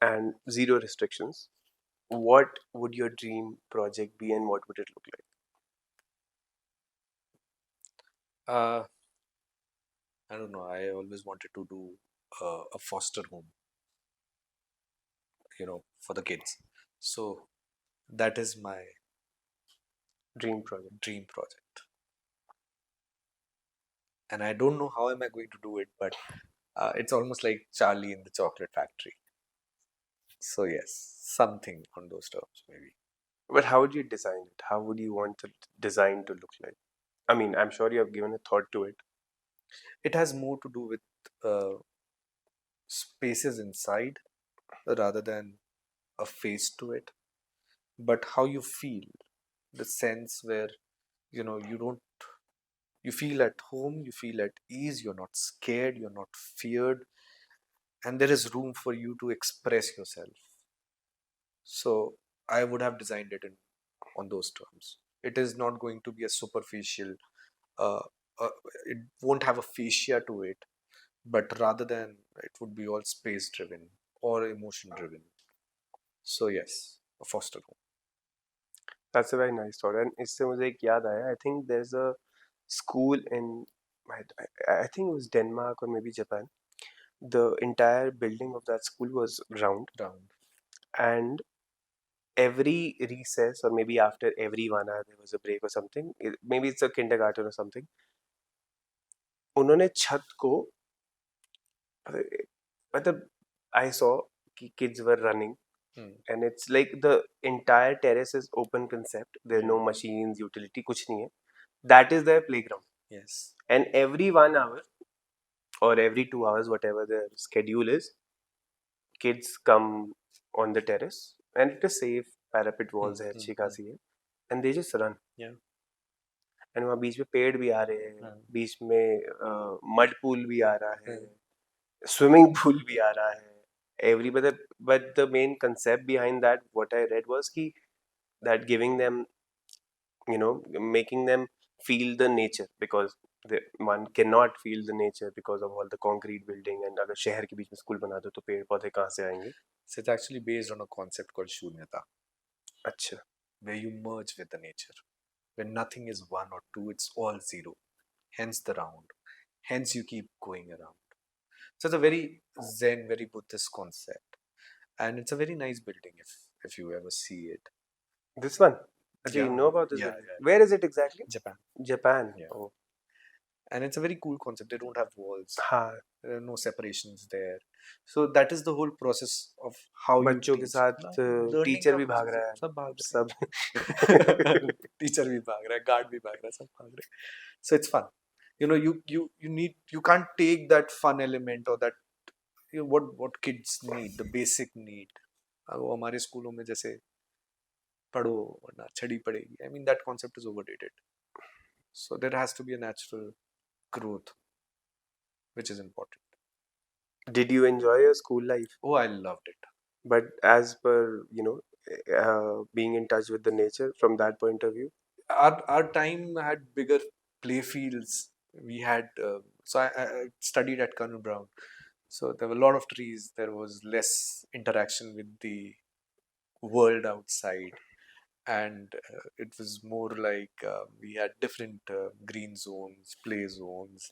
and zero restrictions, what would your dream project be and what would it look like? Uh, I don't know. I always wanted to do a foster home, for the kids. So that is my Dream project. dream project, and I don't know how am I going to do it, but it's almost like Charlie in the Chocolate Factory. So yes, something on those terms maybe. But how would you design it? How would you want the design to look like? I mean, I'm sure you have given a thought to it. It has more to do with uh, spaces inside rather than a face to it, but how you feel, the sense where you don't you feel at home, you feel at ease, you're not scared, you're not feared, and there is room for you to express yourself. So I would have designed it on those terms. It is not going to be a superficial, uh, uh, it won't have a fascia to it, but rather than it would be all space driven or emotion driven. So yes, a foster home. That's a very nice thought. And इससे मुझे एक याद आया. I think there's a school in I think it was Denmark or maybe Japan. The entire building of that school was round, Round. and every recess or maybe after every 1 hour there was a break or something. Maybe it's a kindergarten or something. उन्होंने छत को मतलब I saw कि kids were running, Hmm. and it's like the entire terrace is open concept. There's no Hmm. machines, utility, कुछ नहीं है. That is their playground. Yes. And every 1 hour or every 2 hours, whatever their schedule is, kids come on the terrace, and it is safe. Parapet Hmm. walls है, Hmm. अच्छी Hmm. खासी है, and they just run. Yeah. And वहाँ बीच में पेड़ भी आ रहे हैं, Hmm. बीच में मड पूल भी आ रहा है, Hmm. swimming pool भी आ रहा है. Every but the main concept behind that, what I read was कि that giving them, making them feel the nature, because one cannot feel the nature because of all the concrete building. And अगर शहर के बीच में school बना दो तो पेड़ पौधे कहाँ से आएंगे? So it's actually based on a concept called Shunyata, अच्छा. where you merge with the nature. When nothing is one or two, it's all zero. Hence the round. Hence you keep going around. So it's a very Zen, very Buddhist concept. And it's a very nice building if you ever see it. This one. अच्छा, you Yeah, know about this yeah, building? yeah. Where is it exactly? Japan. Japan. Yeah. Oh. And it's a very cool concept. They don't have walls. हाँ. There are no separations there. So that is the whole process of how you बच्चों के teach. साथ Learning teacher का भी भाग process है. रहा है, सब भाग सब. रहे हैं. Teacher भी भाग रहा है, guard भी भाग रहा है, सब भाग रहे हैं. So it's fun. You can't take that fun element or that what kids need, the basic need. वो हमारे स्कूलों में जैसे पढ़ो वरना छड़ी पड़ेगी. I mean that concept is overrated. So there has to be a natural growth, which is important. Did you enjoy your school life? Oh, I loved it. But as per, being in touch with the nature from that point of view? Our time had bigger play fields. We had so I studied at Colonel Brown, so there were a lot of trees. There was less interaction with the world outside, and it was more like we had different green zones, play zones,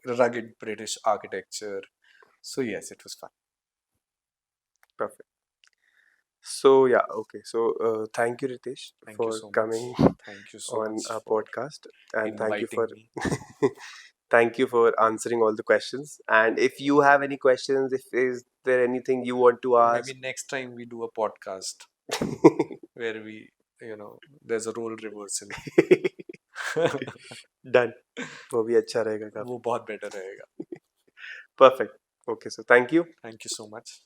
rugged British architecture. So yes, it was fun. Perfect. So yeah, okay. So thank you, Ritesh, Thank you for so much. coming Thank you so on much our for podcast, and thank you inviting for me. Thank you for answering all the questions. And if you have any questions, if is there anything you want to ask, Maybe next time we do a podcast where we, there's a role reversal. done. वो भी अच्छा रहेगा काफी. वो बहुत better रहेगा. Perfect. Okay, so thank you. Thank you so much.